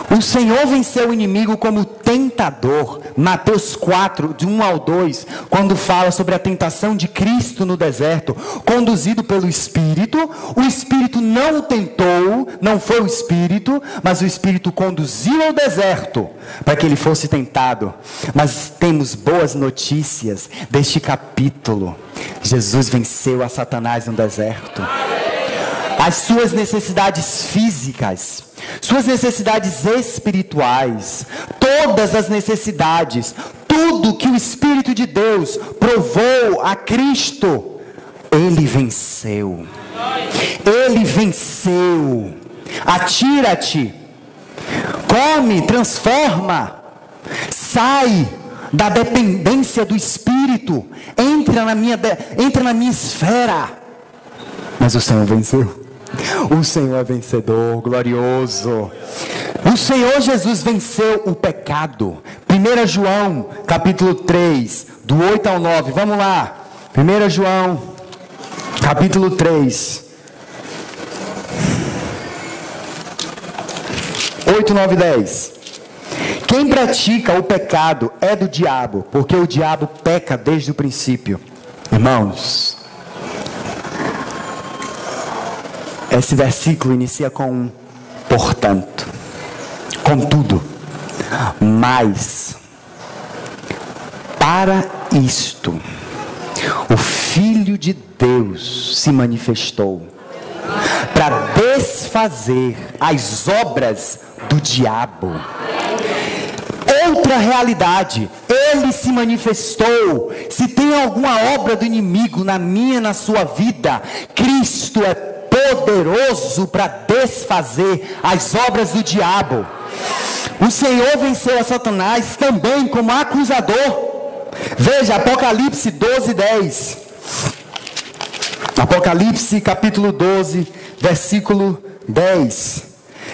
O Senhor venceu o inimigo como tentador. Mateus 4, de 1 ao 2, quando fala sobre a tentação de Cristo no deserto, conduzido pelo Espírito. O Espírito não o tentou, não foi o Espírito, mas o Espírito conduziu ao deserto para que ele fosse tentado. Mas temos boas notícias deste capítulo. Jesus venceu a Satanás no deserto. As suas necessidades físicas, suas necessidades espirituais, todas as necessidades, tudo que o Espírito de Deus provou a Cristo, Ele venceu. Ele venceu. Atira-te, come, transforma, sai da dependência do Espírito, entra na minha esfera. Mas o Senhor venceu. O Senhor é vencedor, glorioso. O Senhor Jesus venceu o pecado. 1 João, capítulo 3, do 8 ao 9. Vamos lá. 1 João, capítulo 3. 8, 9 e 10. Quem pratica o pecado é do diabo, porque o diabo peca desde o princípio. Irmãos, esse versículo inicia com portanto, contudo, mas para isto o Filho de Deus se manifestou para desfazer as obras do diabo. Outra realidade, ele se manifestou. Se tem alguma obra do inimigo na minha, na sua vida, Cristo é poderoso para desfazer as obras do diabo. O Senhor venceu a Satanás também como acusador. Veja, Apocalipse 12, 10. Apocalipse capítulo 12, versículo 10.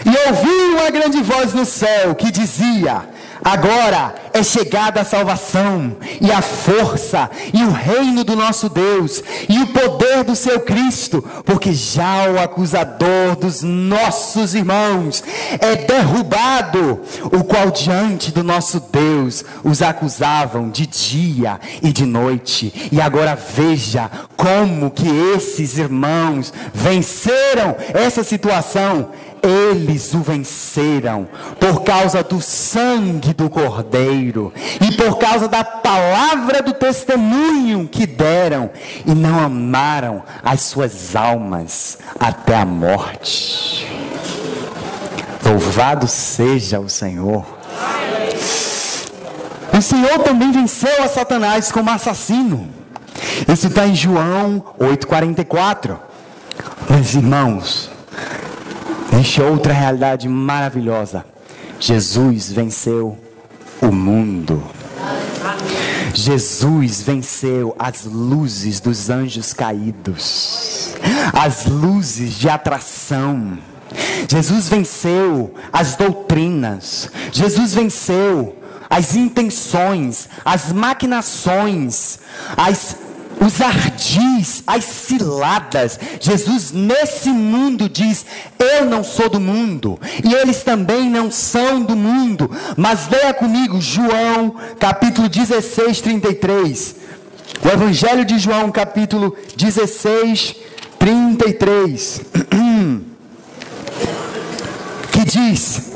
E ouvi uma grande voz no céu que dizia: agora é chegada a salvação, e a força, e o reino do nosso Deus, e o poder do seu Cristo, porque já o acusador dos nossos irmãos é derrubado, o qual diante do nosso Deus os acusavam de dia e de noite. E agora veja como que esses irmãos venceram essa situação. Eles o venceram por causa do sangue do Cordeiro e por causa da palavra do testemunho que deram, e não amaram as suas almas até a morte. Louvado seja o Senhor. O Senhor também venceu a Satanás como assassino. Isso está em João 8,44. Meus irmãos, existe outra realidade maravilhosa. Jesus venceu o mundo. Jesus venceu as luzes dos anjos caídos, as luzes de atração. Jesus venceu as doutrinas. Jesus venceu as intenções, as maquinações, os ardis, as ciladas. Jesus nesse mundo diz: eu não sou do mundo, e eles também não são do mundo. Mas leia comigo João capítulo 16, 33. O Evangelho de João capítulo 16, 33. Que diz: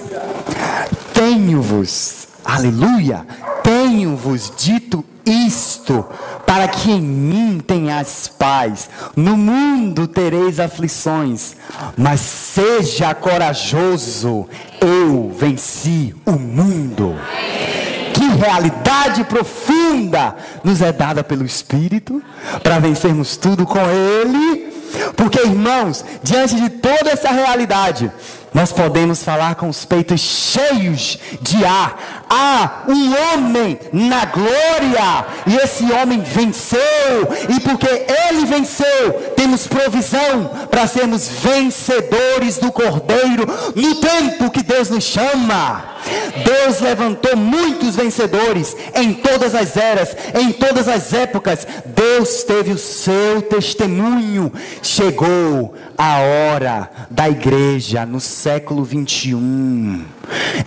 tenho-vos, aleluia, tenho-vos dito isto, para que em mim tenhas paz. No mundo tereis aflições, mas seja corajoso, eu venci o mundo. Que realidade profunda nos é dada pelo Espírito, para vencermos tudo com Ele. Porque, irmãos, diante de toda essa realidade, nós podemos falar com os peitos cheios de ar. Há um homem na glória, e esse homem venceu, e porque ele venceu, temos provisão para sermos vencedores do Cordeiro no tempo que Deus nos chama. Deus levantou muitos vencedores em todas as eras, em todas as épocas. Deus teve o seu testemunho. Chegou a hora da igreja no século 21,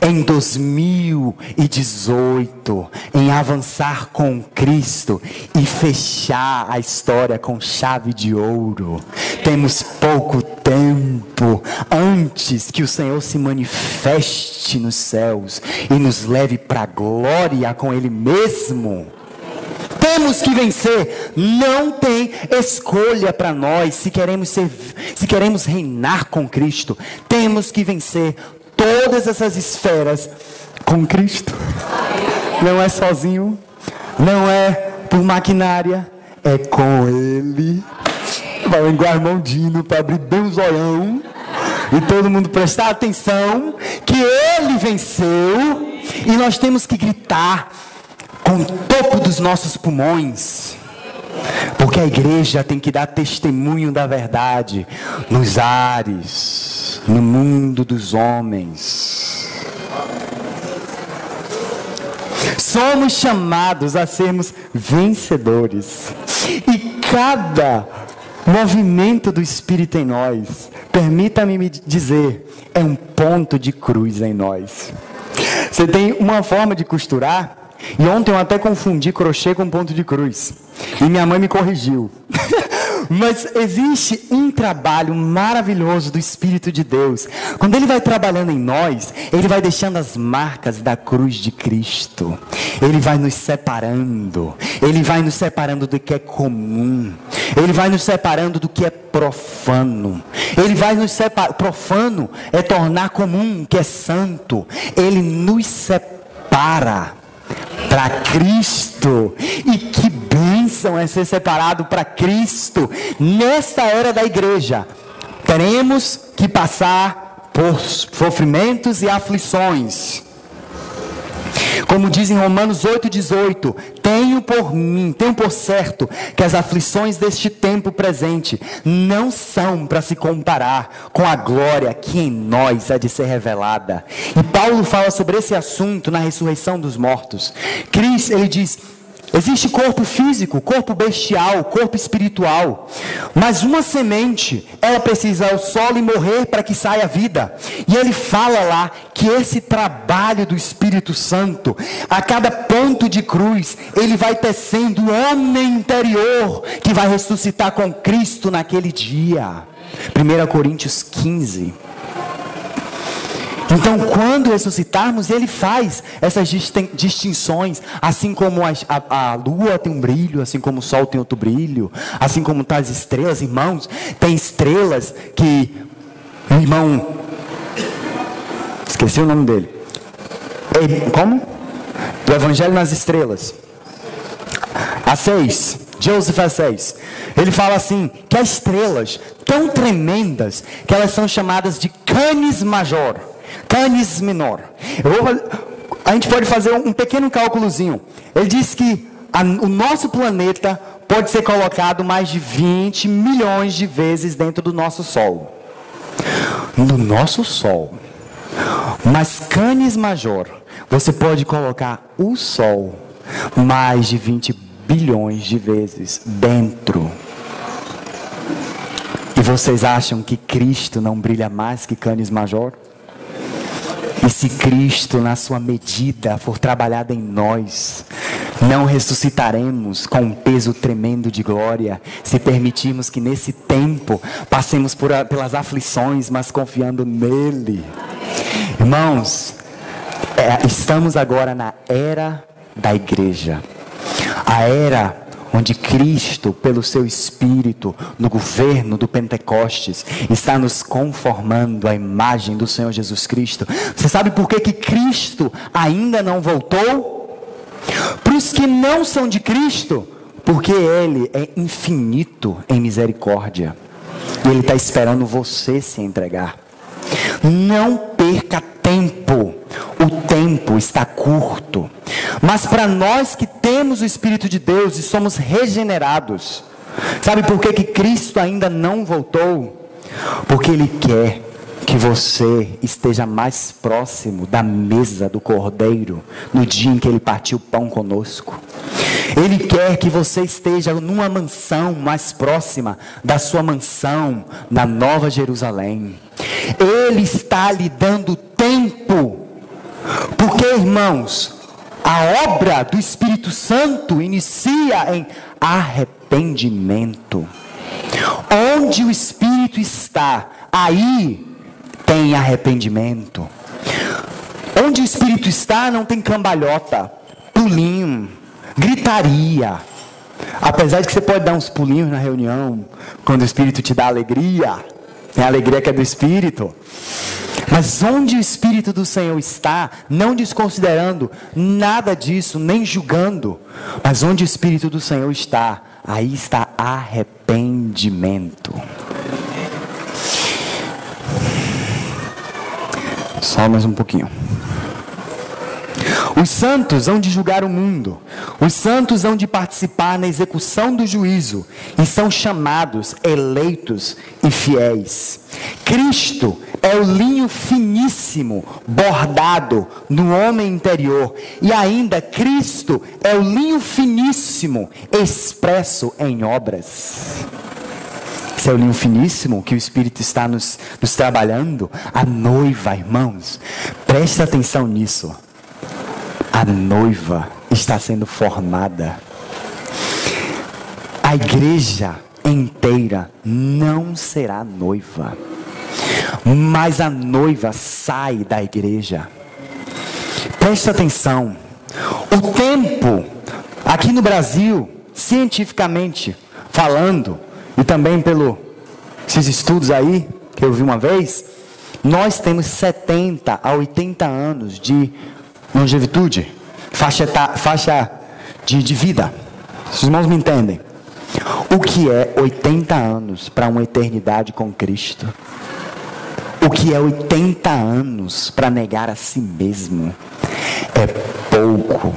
em 2018, em avançar com Cristo e fechar a história com chave de ouro. Temos pouco tempo antes que o Senhor se manifeste nos céus e nos leve para a glória com Ele mesmo. Temos que vencer. Não tem escolha para nós. Se queremos reinar com Cristo, temos que vencer todas essas esferas com Cristo. Não é sozinho, não é por maquinária, é com Ele. Vai igual irmão Dino para abrir bem o zoião e todo mundo prestar atenção que Ele venceu, e nós temos que gritar com o topo dos nossos pulmões, porque a igreja tem que dar testemunho da verdade nos ares, no mundo dos homens. Somos chamados a sermos vencedores, e cada movimento do Espírito em nós, permita-me me dizer, é um ponto de cruz em nós. Você tem uma forma de costurar, e ontem eu até confundi crochê com ponto de cruz, e minha mãe me corrigiu. Mas existe um trabalho maravilhoso do Espírito de Deus. Quando Ele vai trabalhando em nós, Ele vai deixando as marcas da cruz de Cristo. Ele vai nos separando. Ele vai nos separando do que é comum. Ele vai nos separando do que é profano. Ele vai nos separar. Profano é tornar comum o que é santo. Ele nos separa para Cristo. E que bênção é ser separado para Cristo. Nesta era da igreja, teremos que passar por sofrimentos e aflições. Como diz em Romanos 8,18: tenho por certo que as aflições deste tempo presente não são para se comparar com a glória que em nós há de ser revelada. E Paulo fala sobre esse assunto na ressurreição dos mortos. Cristo, ele diz: existe corpo físico, corpo bestial, corpo espiritual. Mas uma semente, ela precisa ir ao solo e morrer para que saia a vida. E ele fala lá que esse trabalho do Espírito Santo, a cada ponto de cruz, ele vai tecendo o homem interior que vai ressuscitar com Cristo naquele dia. 1 Coríntios 15. Então, quando ressuscitarmos, Ele faz essas distinções, assim como a lua tem um brilho, assim como o sol tem outro brilho, assim como tá as estrelas, irmãos. Tem estrelas que, irmão, esqueci o nome dele. Como? Do Evangelho nas Estrelas. A 6, Joseph a 6. Ele fala assim, que as estrelas tão tremendas que elas são chamadas de canis major, canis menor. A gente pode fazer um pequeno cálculozinho. Ele diz que o nosso planeta pode ser colocado mais de 20 milhões de vezes dentro do nosso Sol. No nosso Sol. Mas canis major, você pode colocar o Sol mais de 20 bilhões de vezes dentro. E vocês acham que Cristo não brilha mais que canis major? E se Cristo, na sua medida, for trabalhado em nós, não ressuscitaremos com um peso tremendo de glória, se permitirmos que nesse tempo passemos pelas aflições, mas confiando nele. Irmãos, estamos agora na era da igreja. A era onde Cristo, pelo seu Espírito, no governo do Pentecostes, está nos conformando à imagem do Senhor Jesus Cristo. Você sabe por que Cristo ainda não voltou? Para os que não são de Cristo, porque Ele é infinito em misericórdia. E Ele está esperando você se entregar. Não perca tempo. O tempo está curto. Mas para nós que temos o Espírito de Deus e somos regenerados, sabe por que Cristo ainda não voltou? Porque Ele quer que você esteja mais próximo da mesa do Cordeiro no dia em que Ele partiu o pão conosco. Ele quer que você esteja numa mansão mais próxima da sua mansão na Nova Jerusalém. Ele está lhe dando tempo. Porque, irmãos, a obra do Espírito Santo inicia em arrependimento. Onde o Espírito está, aí tem arrependimento. Onde o Espírito está, não tem cambalhota, pulinho, gritaria. Apesar de que você pode dar uns pulinhos na reunião, quando o Espírito te dá alegria, é a alegria que é do Espírito. Mas onde o Espírito do Senhor está, não desconsiderando nada disso, nem julgando, mas onde o Espírito do Senhor está, aí está arrependimento. Só mais um pouquinho. Os santos hão de julgar o mundo. Os santos hão de participar na execução do juízo. E são chamados, eleitos e fiéis. Cristo é o linho finíssimo, bordado no homem interior. E ainda Cristo é o linho finíssimo, expresso em obras. Esse é o linho finíssimo que o Espírito está nos trabalhando. A noiva, irmãos, preste atenção nisso. A noiva está sendo formada. A igreja inteira não será noiva, mas a noiva sai da igreja. Preste atenção. O tempo, aqui no Brasil, cientificamente falando, e também pelos estudos aí, que eu vi uma vez, nós temos 70 a 80 anos de longevitude, faixa de vida. Os irmãos me entendem? O que é 80 anos para uma eternidade com Cristo? O que é 80 anos para negar a si mesmo? É pouco.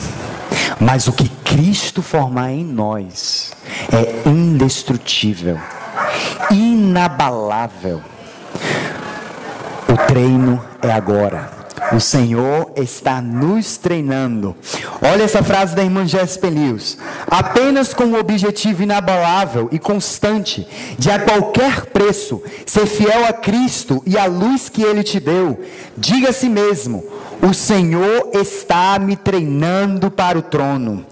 Mas o que Cristo formar em nós é indestrutível, inabalável. O treino é agora. O Senhor está nos treinando. Olha essa frase da irmã Jéssica Lewis. Apenas com o objetivo inabalável e constante de a qualquer preço ser fiel a Cristo e à luz que Ele te deu, diga a si mesmo: o Senhor está me treinando para o trono.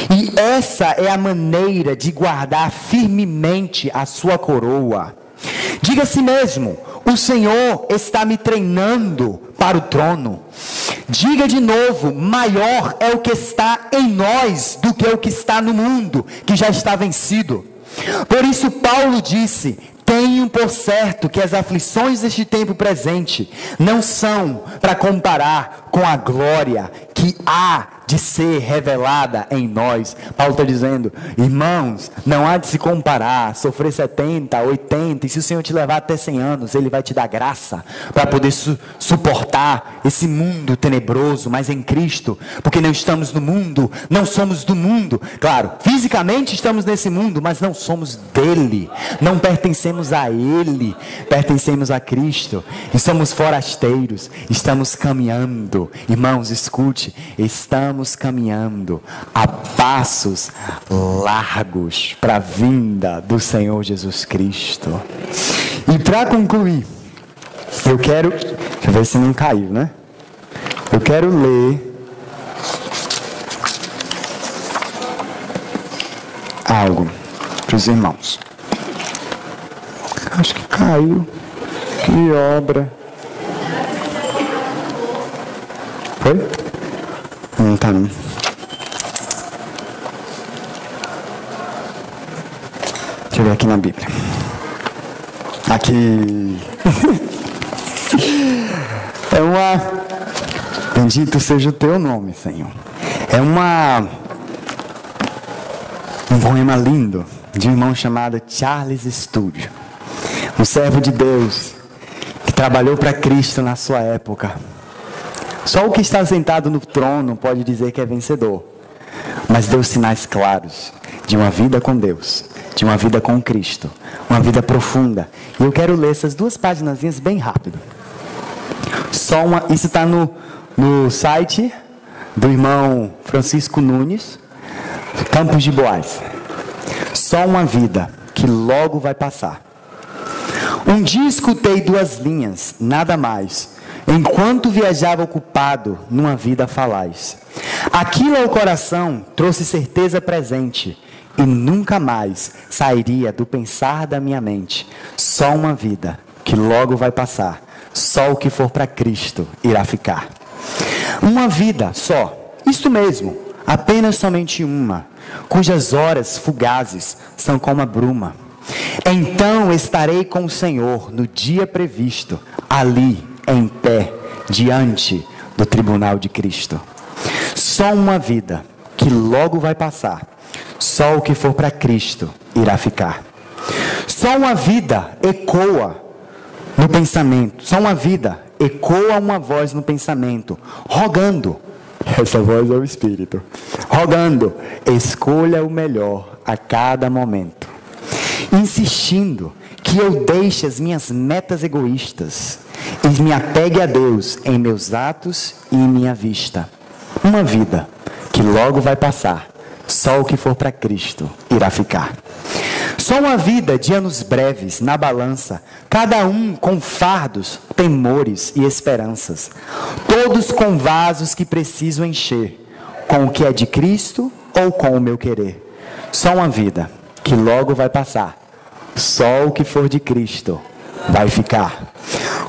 E essa é a maneira de guardar firmemente a sua coroa. Diga a si mesmo: o Senhor está me treinando para o trono. Diga de novo: maior é o que está em nós do que o que está no mundo, que já está vencido. Por isso Paulo disse: tenho por certo que as aflições deste tempo presente não são para comparar com a glória que há de ser revelada em nós. Paulo está dizendo, irmãos, não há de se comparar, sofrer 70, 80, e se o Senhor te levar até 100 anos, Ele vai te dar graça para poder suportar esse mundo tenebroso, mas em Cristo, porque não estamos no mundo, não somos do mundo. Claro, fisicamente estamos nesse mundo, mas não somos dele, não pertencemos a Ele, pertencemos a Cristo, e somos forasteiros, estamos caminhando. Irmãos, escute, estamos caminhando a passos largos para a vinda do Senhor Jesus Cristo. E para concluir, eu quero, deixa eu ver se não caiu, né? Eu quero ler algo para os irmãos. Acho que caiu. Que obra. Foi? Não tá não. Deixa eu ver aqui na Bíblia. Aqui. É uma... Bendito seja o teu nome, Senhor. É um poema lindo de um irmão chamado Charles Stewart, um servo de Deus que trabalhou para Cristo na sua época. Só o que está sentado no trono pode dizer que é vencedor, mas deu sinais claros de uma vida com Deus, de uma vida com Cristo, uma vida profunda. E eu quero ler essas 2 paginazinhas bem rápido. Isso está no site do irmão Francisco Nunes, Campos de Boaz. Só uma vida que logo vai passar. Um dia escutei 2 linhas, nada mais, enquanto viajava ocupado numa vida falaz. Aquilo ao coração trouxe certeza presente e nunca mais sairia do pensar da minha mente. Só uma vida que logo vai passar, só o que for para Cristo irá ficar. Uma vida só, isto mesmo, apenas somente uma, cujas horas fugazes são como a bruma. Então estarei com o Senhor no dia previsto, ali em pé, diante do tribunal de Cristo. Só uma vida que logo vai passar, só o que for para Cristo irá ficar. Só uma vida ecoa no pensamento, só uma vida ecoa uma voz no pensamento, rogando, essa voz é o Espírito, rogando, escolha o melhor a cada momento, insistindo que eu deixe as minhas metas egoístas e me apegue a Deus em meus atos e em minha vista. Uma vida que logo vai passar, só o que for para Cristo irá ficar. Só uma vida de anos breves na balança, cada um com fardos, temores e esperanças, todos com vasos que preciso encher, com o que é de Cristo ou com o meu querer. Só uma vida que logo vai passar, só o que for de Cristo vai ficar.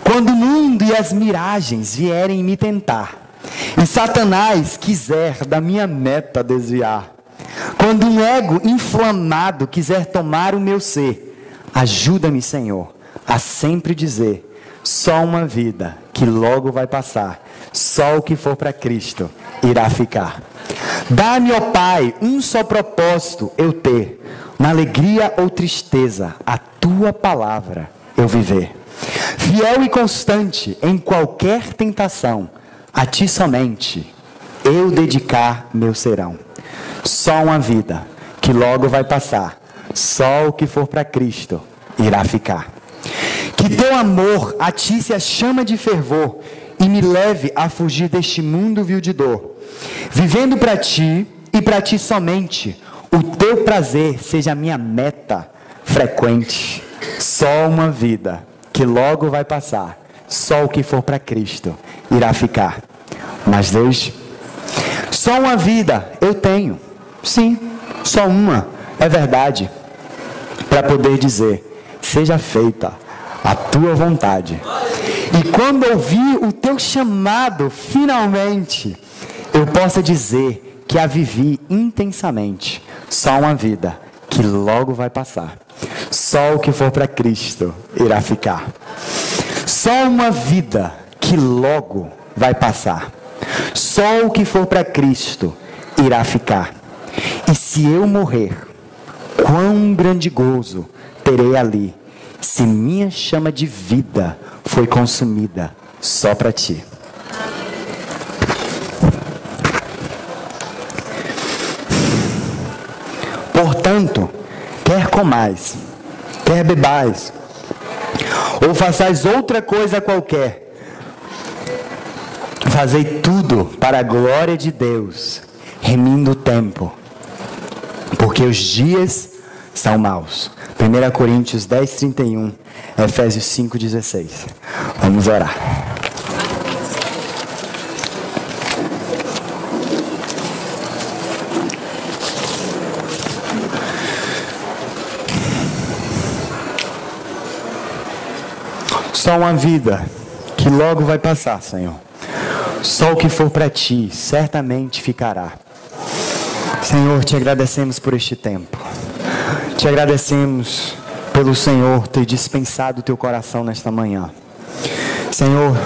Quando o mundo e as miragens vierem me tentar, e Satanás quiser da minha meta desviar, quando um ego inflamado quiser tomar o meu ser, ajuda-me, Senhor, a sempre dizer, só uma vida que logo vai passar, só o que for para Cristo irá ficar. Dá-me, ó Pai, um só propósito eu ter, na alegria ou tristeza, a Tua palavra eu viver. Fiel e constante em qualquer tentação, a Ti somente eu dedicar meu serão. Só uma vida que logo vai passar, só o que for para Cristo irá ficar. Que Teu amor atice a chama de fervor e me leve a fugir deste mundo vil de dor, vivendo para Ti e para Ti somente, o Teu prazer seja a minha meta frequente. Só uma vida que logo vai passar, só o que for para Cristo irá ficar. Mas Deus, só uma vida eu tenho, sim, só uma, é verdade, para poder dizer, seja feita a Tua vontade. E quando ouvir o Teu chamado, finalmente, eu possa dizer que a vivi intensamente. Só uma vida que logo vai passar, só o que for para Cristo irá ficar. Só uma vida que logo vai passar, Só o que for para Cristo irá ficar. E se eu morrer, quão grande gozo terei ali, se minha chama de vida foi consumida só para ti. Portanto, quer comais, quer bebais, ou façais outra coisa qualquer, fazei tudo para a glória de Deus, remindo o tempo, porque os dias são maus. 1 Coríntios 10:31, Efésios 5:16. Vamos orar. Só uma vida que logo vai passar, Senhor. Só o que for para ti certamente ficará. Senhor, te agradecemos por este tempo. Te agradecemos pelo Senhor ter dispensado o teu coração nesta manhã. Senhor,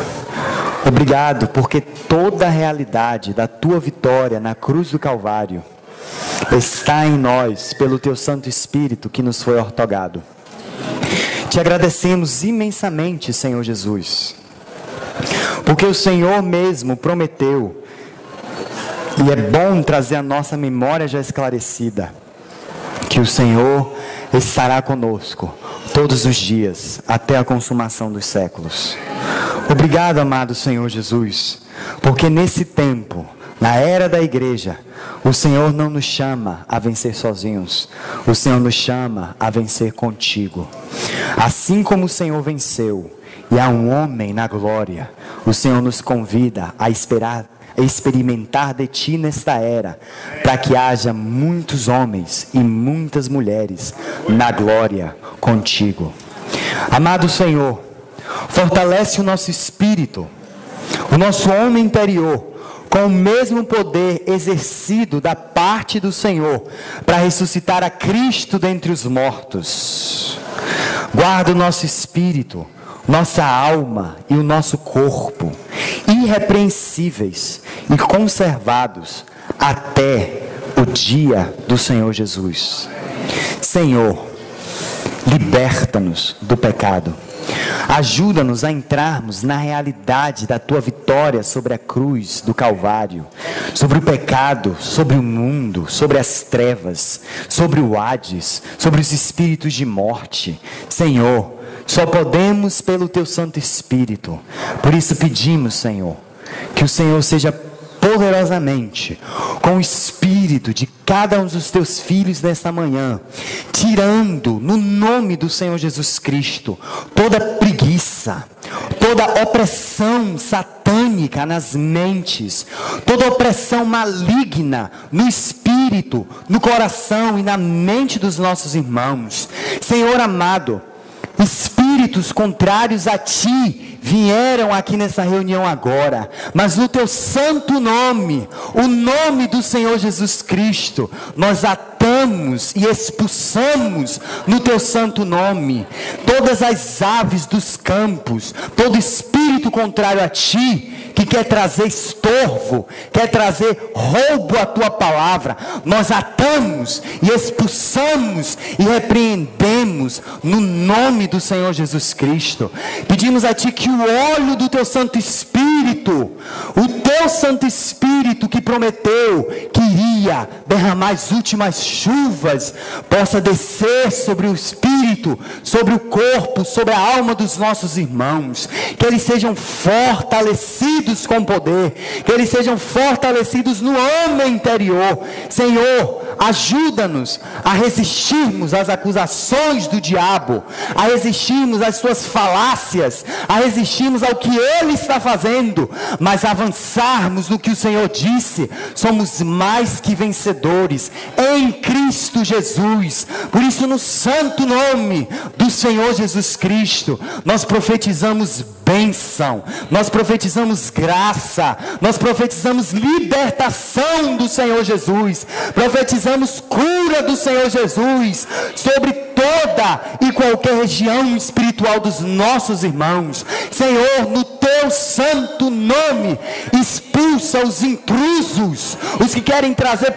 obrigado porque toda a realidade da tua vitória na cruz do Calvário está em nós pelo teu Santo Espírito que nos foi ortogado. Te agradecemos imensamente, Senhor Jesus, porque o Senhor mesmo prometeu, e é bom trazer a nossa memória já esclarecida, que o Senhor estará conosco todos os dias, até a consumação dos séculos. Obrigado, amado Senhor Jesus, porque nesse tempo, na era da igreja, o Senhor não nos chama a vencer sozinhos, o Senhor nos chama a vencer contigo. Assim como o Senhor venceu, e há um homem na glória, o Senhor nos convida a experimentar de ti nesta era, para que haja muitos homens e muitas mulheres na glória contigo. Amado Senhor, fortalece o nosso espírito, o nosso homem interior, com o mesmo poder exercido da parte do Senhor, para ressuscitar a Cristo dentre os mortos. Guarda o nosso espírito, nossa alma e o nosso corpo, irrepreensíveis e conservados até o dia do Senhor Jesus. Senhor, liberta-nos do pecado. Ajuda-nos a entrarmos na realidade da tua vitória sobre a cruz do Calvário, sobre o pecado, sobre o mundo, sobre as trevas, sobre o Hades, sobre os espíritos de morte. Senhor, só podemos pelo teu Santo Espírito. Por isso pedimos, Senhor, que o Senhor seja poderosamente com o espírito de cada um dos teus filhos nesta manhã, tirando no nome do Senhor Jesus Cristo toda preguiça, toda opressão satânica nas mentes, toda opressão maligna no espírito, no coração e na mente dos nossos irmãos. Senhor amado, espíritos contrários a ti vieram aqui nessa reunião agora, mas no teu santo nome, o nome do Senhor Jesus Cristo, nós atamos e expulsamos no teu santo nome todas as aves dos campos, todo espírito contrário a ti, que quer trazer estorvo, quer trazer roubo à tua palavra, nós atamos e expulsamos e repreendemos no nome do Senhor Jesus Cristo. Pedimos a ti que o óleo do teu Santo Espírito, o teu Santo Espírito que prometeu que iria derramar as últimas chuvas, possa descer sobre o espírito, sobre o corpo, sobre a alma dos nossos irmãos, que eles sejam fortalecidos com poder, que eles sejam fortalecidos no homem interior. Senhor, ajuda-nos a resistirmos às acusações do diabo, a resistirmos às suas falácias, a resistirmos ao que ele está fazendo, mas avançarmos no que o Senhor disse. Somos mais que vencedores em Cristo Jesus. Por isso, no santo nome do Senhor Jesus Cristo, nós profetizamos bênção, nós profetizamos graça, nós profetizamos libertação do Senhor Jesus, profetizamos cura do Senhor Jesus sobre toda e qualquer região espiritual dos nossos irmãos. Senhor, no teu santo nome, expulsa expulsa os intrusos, os que querem trazer,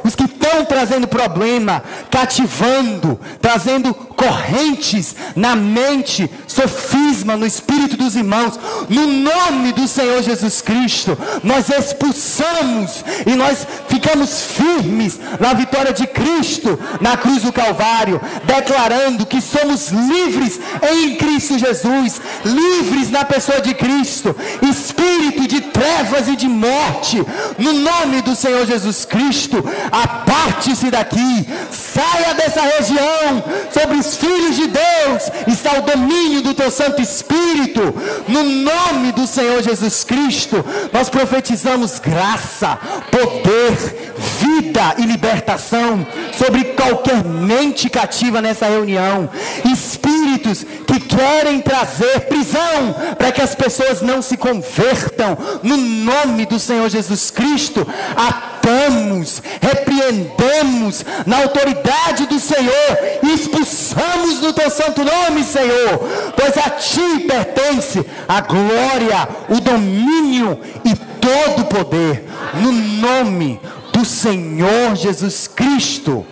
os que estão trazendo problema, cativando, trazendo correntes na mente, sofisma no espírito dos irmãos. No nome do Senhor Jesus Cristo, nós expulsamos e nós ficamos firmes na vitória de Cristo na cruz do Calvário, declarando que somos livres em Cristo Jesus, livres na pessoa de Cristo. Espírito de trevas e de morte, no nome do Senhor Jesus Cristo, aparte-se daqui, saia dessa região. Sobre os filhos de Deus está o domínio do teu Santo Espírito. No nome do Senhor Jesus Cristo, nós profetizamos graça, poder, vida e libertação sobre qualquer mente cativa nessa reunião. Espíritos que querem trazer prisão para que as pessoas não se convertam, no nome do Senhor Jesus Cristo, atamos, repreendemos na autoridade do Senhor e expulsamos no teu santo nome, Senhor, pois a ti pertence a glória, o domínio e todo o poder, no nome do Senhor Jesus Cristo.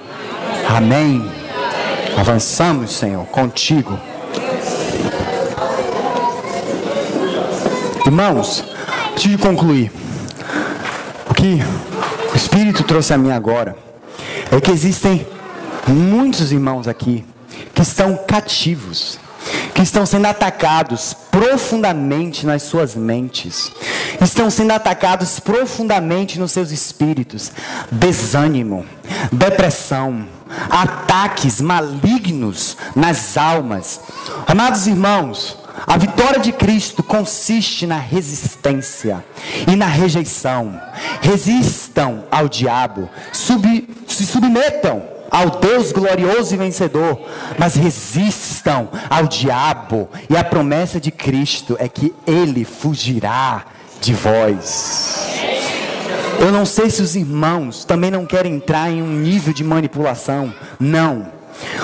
Amém. Avançamos, Senhor, contigo. Irmãos, antes de concluir, o que o Espírito trouxe a mim agora é que existem muitos irmãos aqui que estão cativos, que estão sendo atacados profundamente nas suas mentes, estão sendo atacados profundamente nos seus espíritos. Desânimo, depressão, ataques malignos nas almas. Amados irmãos, a vitória de Cristo consiste na resistência e na rejeição. Resistam ao diabo, se submetam ao Deus glorioso e vencedor, mas resistam ao diabo, e a promessa de Cristo é que ele fugirá de vós. Eu não sei se os irmãos também não querem entrar em um nível de manipulação, não,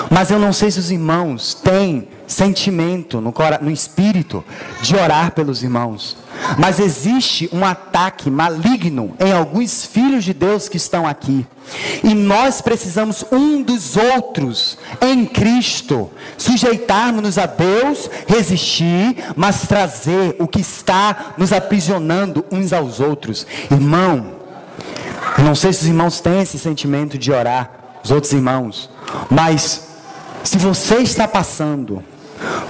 mas eu não sei se os irmãos têm sentimento no espírito de orar pelos irmãos, mas existe um ataque maligno em alguns filhos de Deus que estão aqui, e nós precisamos um dos outros em Cristo, sujeitarmos-nos a Deus, resistir, mas trazer o que está nos aprisionando uns aos outros. Irmão, eu não sei se os irmãos têm esse sentimento de orar os outros irmãos, mas se você está passando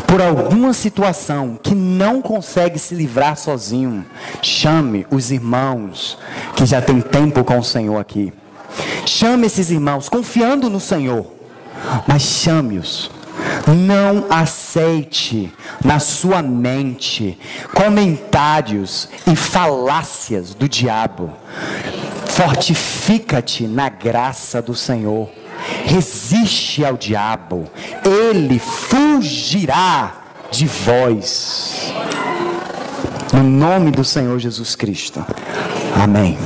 por alguma situação que não consegue se livrar sozinho, chame os irmãos que já tem tempo com o Senhor aqui. Chame esses irmãos confiando no Senhor, mas chame-os. Não aceite na sua mente comentários e falácias do diabo. Fortifica-te na graça do Senhor. Resiste ao diabo, ele fugirá de vós. No nome do Senhor Jesus Cristo. Amém.